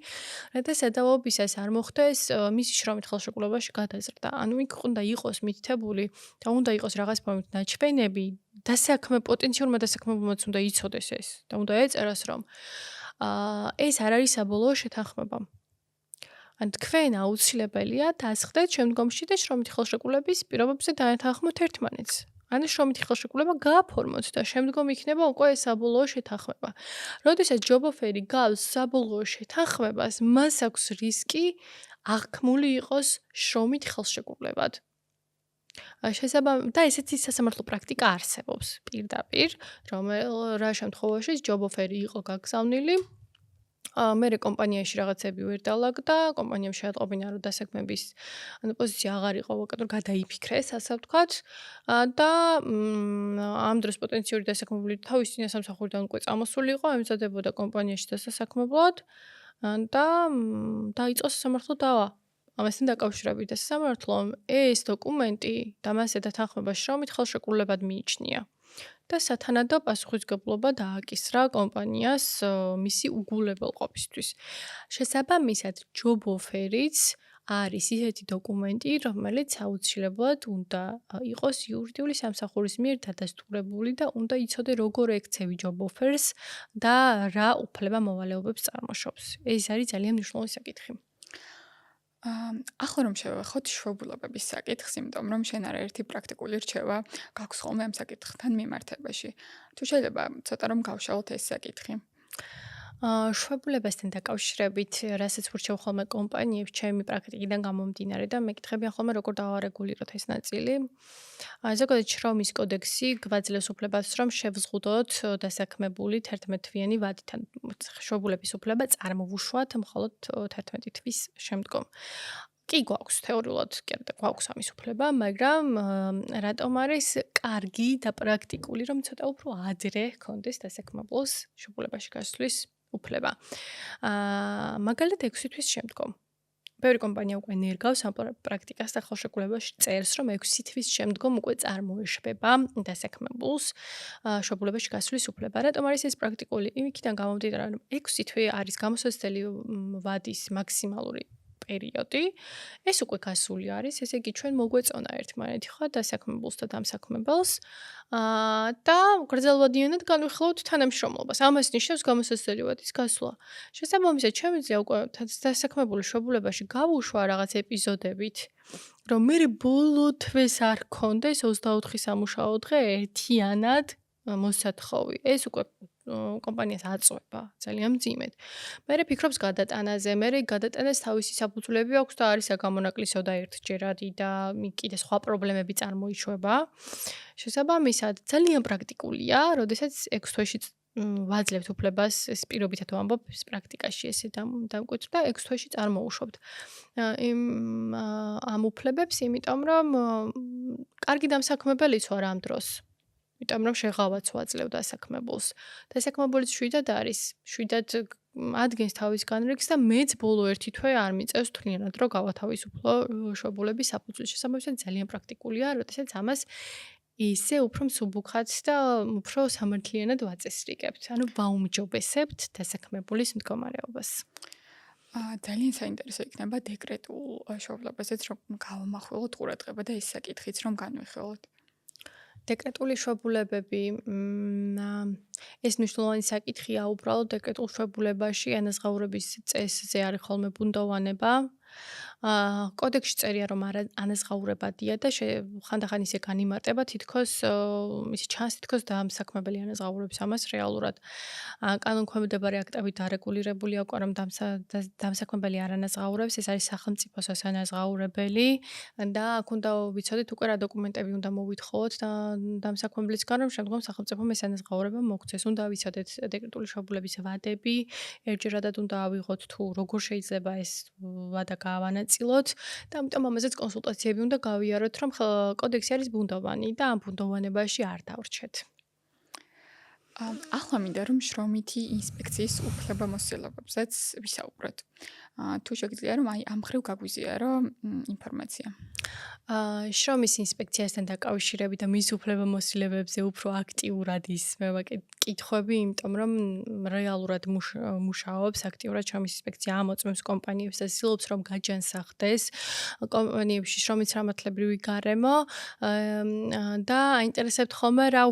[SPEAKER 2] რათა სადავოებისას არ მოხდეს მისი შრომით ხელშეკრულებაში გადაზრდა. ანუ იქ უნდა იყოს მითითებული და უნდა იყოს რაღაც ფორმით ნაჩვენები, დასაქმე პოტენციურმა დასაქმებულმაც უნდა იცოდეს ეს და უნდა ეწეროს, რომ ეს არ არის საბოლოო შეთანხმება. ან თქვენ აუცილებელია დასხდეთ შემდგომში და შრომითი ხელშეკრულების პირობებზე დაეთანხმოთ ერთმანეთს. ან შრომითი ხელშეკრულება გააფორმოთ და შემდგომ იქნება უკვე ეს საბოლოო შეთანხმება. როდესაც job offer-ი გავს საბოლოო შეთანხმებას, მას აქვს რისკი აღქმული იყოს შრომით ხელშეკრულებად. და ესეთი სასამართლო პრაქტიკა არსებობს პირდაპირ, რა შემთხვევაშიც job offer-ი იყო გაგზავნილი მერე კომპანიაში რაღაცები ვერ დალაგდა, კომპანიამ შეატყობინა, რომ დასაქმების პოზიცია აღარ იყო ვაკადრო გადაიფიქრეს, ასე ვთქვათ. და ამ დროს პოტენციური დასაქმებული თავის წინა სამსახურიდან უკვე წამოსული იყო, ემზადებოდა კომპანიაში დასასაქმებლად და დაიწყო სასამართლო დავა. ამასთან დაკავშირებით და სასამართლომ ეს დოკუმენტი და მასზე დათანხმება შრომით ხელშეკრულებად მიიჩნია. და სათანადო პასუხისმგებლობა დააკისრა კომპანიას მისი უგულებელყოფისთვის. შესაბამისად, job offer-იც არის ისეთი დოკუმენტი, რომელიც აუცილებლად უნდა იყოს იურიდიული სამსახურის მიერ დადასტურებული და უნდა იცოდე როგორ ექცევი job offers და რა უფლება მოვალეობებს წარმოშობს. ეს არის ძალიან მნიშვნელოვანი საკითხი.
[SPEAKER 1] ახლა რომ შევეხოთ შვებულებების საკითხს, იმიტომ რომ შენ არაერთი პრაქტიკული რჩევა გაქვს ხოლმე ამ საკითხთან მიმართებაში. თუ შეიძლება ცოტა რომ გავშალოთ ეს საკითხი.
[SPEAKER 2] შვებულებასთან დაკავშირებით, რასაც ვურჩევ ხოლმე კომპანიებს, ჩემი პრაქტიკიდან გამომდინარე და მეკითხებიან ხოლმე როგორ დავარეგულიროთ ეს ნაწილი. ზოგადად შრომის კოდექსი გვაძლევს უფლებას, რომ შევზღუდოთ დასაქმებული 11 თვიანი ვადიდან. შვებულების უფლება წარმოვუშვათ მხოლოდ 11 თვის შემდგომ. კი გვაქვს თეორიულად, გვაქვს ამის უფლება, მაგრამ რატომ არის კარგი და პრაქტიკული, რომ ცოტა უფრო ადრე ჰქონდეს დასაქმებულს შვებულებაში გასვლის უფლება. მაგალითად 6 თვის შემდგომ. ბევრი კომპანია უკვე ნერგავს ამ პრაქტიკას და ხელშეკრულებაში წერს, რომ 6 თვის შემდგომ უკვე წარმოეშვება დასაქმებულს შვებულებაში გასვლის უფლება. რატომ არის ეს პრაქტიკული? იქიდან გამომდინარე, რომ 6 თვე არის გამოსაცდელი ვადის მაქსიმალური პერიოდი. ეს უკვე გასული არის, ესე იგი ჩვენ მოგვეწონა ერთმანეთი ხო დასაქმებულს და დამსაქმებელს. და გრძელვადიანად განვიხილავთ თანამშრომლობას. ამას ნიშნავს გამოსაცდელი ვადის გასვლა. შესაბამისად, შემიძლია უკვე დასაქმებული შვებულებაში გავუშვა რაღაც ეპიზოდებით, რომ მე ბოლო თვეს არ გქონდეს 24 სამუშაო დღე ერთიანად მოსათხოვი. ეს უკვე კომპანიას აწვება ძალიან მძიმედ. მერე ფიქრობს გადატანაზე, მერე გადატანას თავისი საფუძვლები აქვს და არის გამონაკლისო და ერთჯერადი და კიდე სხვა პრობლემები წარმოიშვება. შესაბამისად, ძალიან პრაქტიკულია, როდესაც 6 თვეში ვაძლევთ უფლებას, ეს პირობითად ვამბობ, ეს პრაქტიკაში ესე დამკვიდრდა 6 თვეში წარმოუშვებთ. ამ უფლებებს, იმიტომ რომ კარგი დამსაქმებელიც ვარ ამ დროს. იმიტომ რომ შეღავაც ვაძლევ დასაქმებულს. დასაქმებულიც შვიდად არის, შვიდად ადგენს თავის განრიგს და მეც ბოლო 1 თვე არ მიწევს თვლიანად, რომ გავათავისუფლო შვებულების საფუძველში. შესაბამისად ძალიან პრაქტიკულია, როდესაც ამას ისე უფრო მსუბუქად და უფრო სამართლიანად ვაწესრიგებთ. ანუ ვაუმჯობესებთ დასაქმებულის მდგომარეობას.
[SPEAKER 1] ძალიან საინტერესო იქნება დეკრეტულ შვებულებაზეც რომ გავამახვილოთ ყურადღება და ეს საკითხიც რომ განვიხილოთ.
[SPEAKER 2] დეკრეტული შვებულებები ეს მნიშვნელოვანი საკითხია უბრალოდ დეკრეტულ შვებულებაში ანაზღაურების წესზე არის ხოლმე ბუნდოვანება. კოდექსში წერია რომ ანაზღაურებადია და ხანდახან ისე განიმარტება თითქოს ისე ჩანს თითქოს დამსაქმებელი ანაზღაურებს ამას რეალურად კანონქვემდებარე აქტებით დარეგულირებული აქვს რომ დამსაქმებელი არ ანაზღაურებს ეს არის სახელმწიფოს ანაზღაურებელი და აქ უნდა ვიცოდეთ უკვე რა დოკუმენტები უნდა მოვითხოვოთ და დამსაქმებლისგან რომ შემდგომ სახელმწიფომ ეს ანაზღაურება მოგცეს უნდა ვიცოდეთ დეკრეტული შვებულების ვადები ერთჯერადად უნდა ავიღოთ თუ როგორ შეიძლება ეს ვადა გავანაწილოთ და ამიტომ ამაზეც კონსულტაციები უნდა გავიაროთ რომ კოდექსი არის ბუნდოვანი და ამ ბუნდოვანებაში არ დავრჩეთ.
[SPEAKER 1] ახლა მინდა რომ შრომითი ინსპექციის უფლებამოსილებებზეც ვისაუბროთ. თუ შეგიძლია რომ აი ამ ხრივ გაგვიზიარო ინფორმაცია.
[SPEAKER 2] შრომის ინსპექციასთან დაკავშირებით და მის უფლებამოსილებებზე უფრო აქტიურად ისმევა კითხვები, იმიტომ რომ რეალურად მუშაობს აქტიურად შრომის ინსპექცია ამოწმებს კომპანიებს და ცდილობს რომ გაჯანსაღდეს კომპანიებში შრომის სამართლებრივი გარემო და აინტერესებთ ხოლმე რა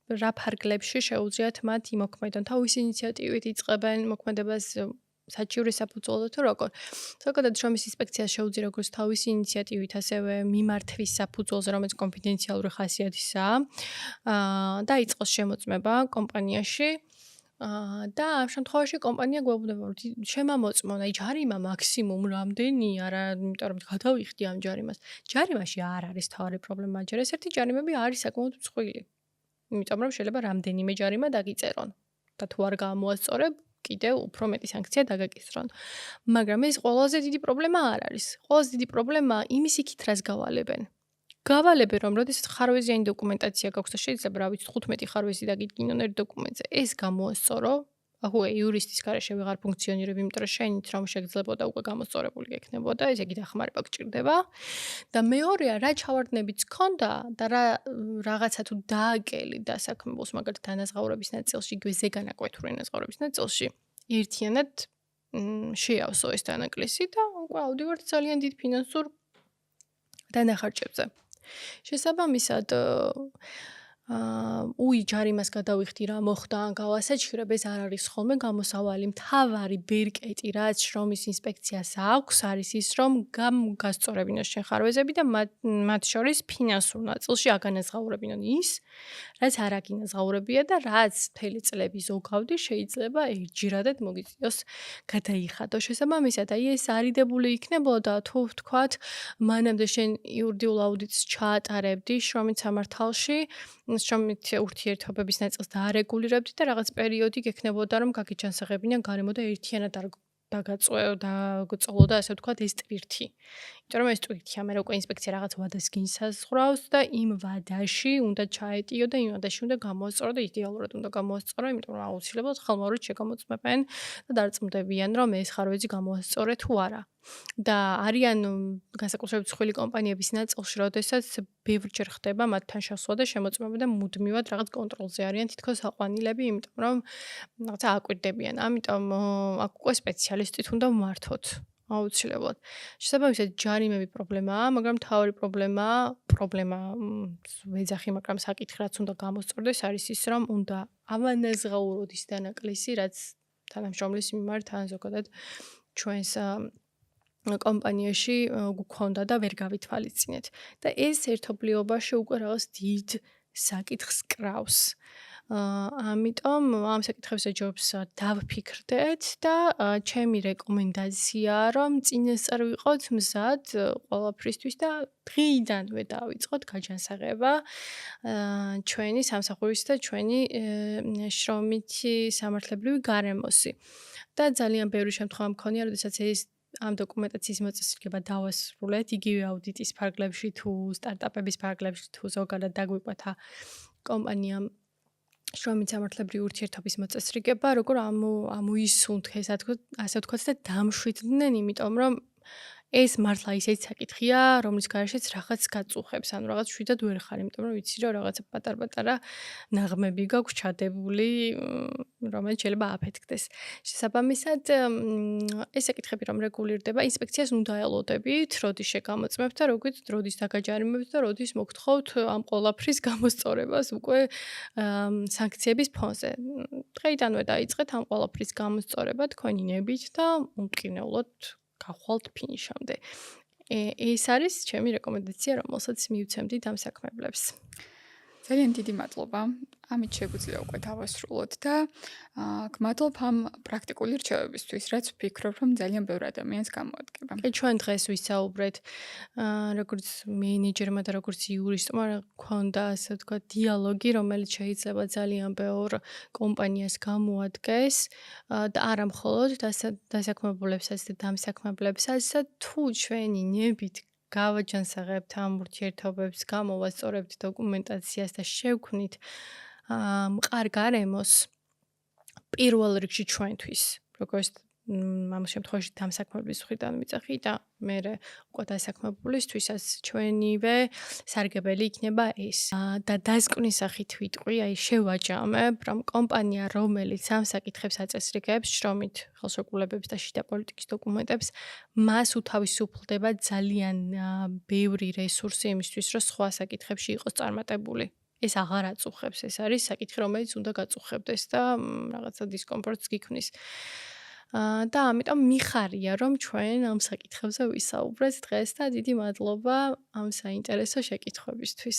[SPEAKER 2] რა ფარგლებში შეუძლიათ მათ იმოქმედონ თავისი ინიციატივით იწყებენ მოქმედებას საჩივრის საფუძველზე თუ როგორ. ზოგადად შრომის ინსპექციას შეუძლია როგორც თავისი ინიციატივით, ასევე მიმართვის საფუძველზე, რომელიც კონფიდენციალური ხასიათისაა, დაიწყოს შემოწმება კომპანიაში. და ამ შემთხვევაში კომპანია გვეუბნება, რომ შემამოწმონ, აი ჯარიმა მაქსიმუმ რამდენია რა, იმიტომ რომ გადავიხდი ამ ჯარიმას. ჯარიმაში არ არის თავი პრობლემა, ჯერ ეს ერთი ჯარიმები არის საკმაოდ მსხვილი. იმიტომ რომ შეიძლება რამდენიმე ჯარიმა დაგიწერონ და თუ არ გამოასწორებ კიდევ უფრო მეტი სანქცია დაგაკისრონ. მაგრამ ეს ყველაზე დიდი პრობლემა არ არის. ყველაზე დიდი პრობლემა იმის იქით რას გავალებენ. გავალებენ რომ როდესაც ხარვეზიანი დოკუმენტაცია გაქვს და შეიძლება რა ვიცი 15 ხარვეზი დაგიდგინონ ერთ დოკუმენტზე, ეს გამოასწორო აჰუე იურისტის გარეშე ვეღარ ფუნქციონირებ, იმიტომ რომ შენით რომ შეგძლებოდა უკვე გამოსწორებული გექნებოდა, ესე იგი დახმარება გჭირდება. და მეორეა, რა ჩავარდნებიც ქონდა და რაღაცა თუ დააკელი დასაქმებულს, მაგალითად დანაზღაურების ნაწილში, იგივე ზეგანაკვეთური დანაზღაურების ნაწილში, ერთიანად შეავსო ეს დანაკლისი და უკვე ავდივართ ძალიან დიდ ფინანსურ დანახარჯებზე. შესაბამისად ჯარიმას გადავიხდი რა მოხდა ან გავასაჩქრებ ეს არ არის ხოლმე გამოსავალი მთავარი ბერკეტი რაც შრომის ინსპექციას აქვს არის ის რომ გასწორებინოს შენ ხარვეზები და მათ შორის ფინანსურ ნაწილში აგანაზღაურებინონ ის რაც არ აგინაზღაურებია და რაც მთელი წლები ზოგავდი შეიძლება ერთჯერადად მოგიწიოს გადაიხადო შესაბამისად აი ეს არიდებული იქნებოდა თუ ვთქვათ მანამდე შენ იურიდიულ აუდიტს ჩაატარებდი შრომით სამართალში შრომით ურთიერთობების ნაწილს დაარეგულირებდი და რაღაც პერიოდი გექნებოდა რომ გაგიჯანსაღებინან გარემო და ერთიანად დაგაწოლოდა ასე ვთქვათ ეს ტვირთი. იმიტომ რომ ეს ტვირთია მე უკვე ინსპექცია რაღაც ვადას გინსაზღვრავს და იმ ვადაში უნდა ჩაეტიო და იმ ვადაში უნდა გამოასწორო და იდეალურად უნდა გამოასწორო, იმიტომ რომ აუცილებლად ხალხმოურით შეგამოწმებენ და დარწმუნდებიან რომ ეს ხარვეზი გამოასწორე თუ არა. და არიან განსაკუთრებით მსხვილი კომპანიების ნაწილში, როდესაც ბევრჯერ ხდება მათთან შევსვა და შემოწმება და მუდმივად რაღაც კონტროლზე არიან თითქოს აყვანილები, იმიტომ რომ რაღაცა აკვირდებიან. ამიტომ აქ უკვე სპეციალისტით უნდა ვმართოთ. აუცილებლად. შესაბამისად ჯარიმები პრობლემაა, მაგრამ მთავარი პრობლემა ვეძახი, მაგრამ საკითხი რაც უნდა გამოსწორდეს არის ის, რომ უნდა ავანაზღაუროთ ის დანაკლისი, რაც თანამშრომლის მიმართ ან ზოგადად ჩვენს კომპანიაში გვქონდა და ვერ გავითვალისწინეთ. და ეს ერთობლიობაში უკვე რაღაც დიდ საკითხს კრავს. ამიტომ ამ საკითხებზე ჯობს დავფიქრდეთ და ჩემი რეკომენდაციაა რომ წინასწარ ვიყოთ მზად ყველაფრისთვის და დღეიდანვე დავიწყოთ გაჯანსაღება ჩვენი სამსახურის და ჩვენი შრომითი სამართლებრივი გარემოსი. და ძალიან ბევრი შემთხვევა მქონია, როდესაც ეს ამ დოკუმენტაციის მოწესრიგება დავასრულეთ იგივე აუდიტის ფარგლებში თუ სტარტაპების ფარგლებში თუ ზოგადად დაგვიყვეთა კომპანიამ შრომით სამართლებრივი ურთიერთობის მოწესრიგება, როგორ ამოისუნთქეს, ასე ვთქვათ და დამშვიდდნენ, იმიტომ რომ ეს მართლა ისეთი საკითხია, რომლის გარეშეც რაღაც გაწუხებს, ანუ რაღაც შვიდად ვერ ხარ, იმიტომ რომ ვიცი რომ რაღაცა პატარ-პატარა ნაღმები გაქვს ჩადებული, რომელიც შეიძლება აფეთქდეს. შესაბამისად, ეს საკითხები რომ რეგულირდება, ინსპექციას უნდა ელოდებით, როდის შეგამოწმებთ და როდის დაგაჯარიმებთ და როდის მოგთხოვთ ამ ყველაფრის გამოსწორებას უკვე სანქციების ფონზე. დღეიდანვე დაიწყეთ ამ ყველაფრის გამოსწორება თქვენი ნებით და უმტკინევლად გავხვალთ ფინიშამდე. ეს არის ჩემი რეკომენდაცია, რომელსაც მივცემდი დამსაქმებლებს.
[SPEAKER 1] ძალიან დიდი მადლობა. ამით შეგვიძლია უკვე დავასრულოთ და გმადლობ ამ პრაქტიკული რჩევებისთვის, რაც ვფიქრობ, რომ ძალიან ბევრ ადამიანს გამოადგება.
[SPEAKER 2] ჩვენ დღეს ვისაუბრეთ, როგორც მენეჯერმა და როგორც იურისტმა გქონდა, ასე ვთქვათ, დიალოგი, რომელიც შეიძლება ძალიან ბევრ კომპანიას გამოადგეს და არა მხოლოდ დასაქმებულებსაც და დამსაქმებლებსაც, თუ ჩვენი ნებით გავაჯანსაღებთ ამ ურთიერთობებს, გამოვასწორებთ დოკუმენტაციას და შევქმნით მყარ გარემოს პირველ რიგში ჩვენთვის, როგორც ამ შემთხვევაში დამსაქმებლის მხრიდან ვიძახი და მე უკვე დასაქმებულისთვისაც ჩვენივე სარგებელი იქნება ეს. და დასკვნის სახით ვიტყვი, აი შევაჯამებ, რომ კომპანია, რომელიც ამ საკითხებს აწესრიგებს, შრომით ხელშეკრულებებს და შიდა პოლიტიკის დოკუმენტებს, მას უთავისუფლდება ძალიან ბევრი რესურსი იმისთვის, რომ სხვა საკითხებში იყოს წარმატებული. ეს აღარ აწუხებს, ეს არის საკითხი, რომელიც უნდა გაწუხებდეს და რაღაცა დისკომფორტს გიქმნის. და ამიტომ მიხარია, რომ ჩვენ ამ საკითხებზე ვისაუბრეთ დღეს და დიდი მადლობა ამ საინტერესო შეკითხვებისთვის.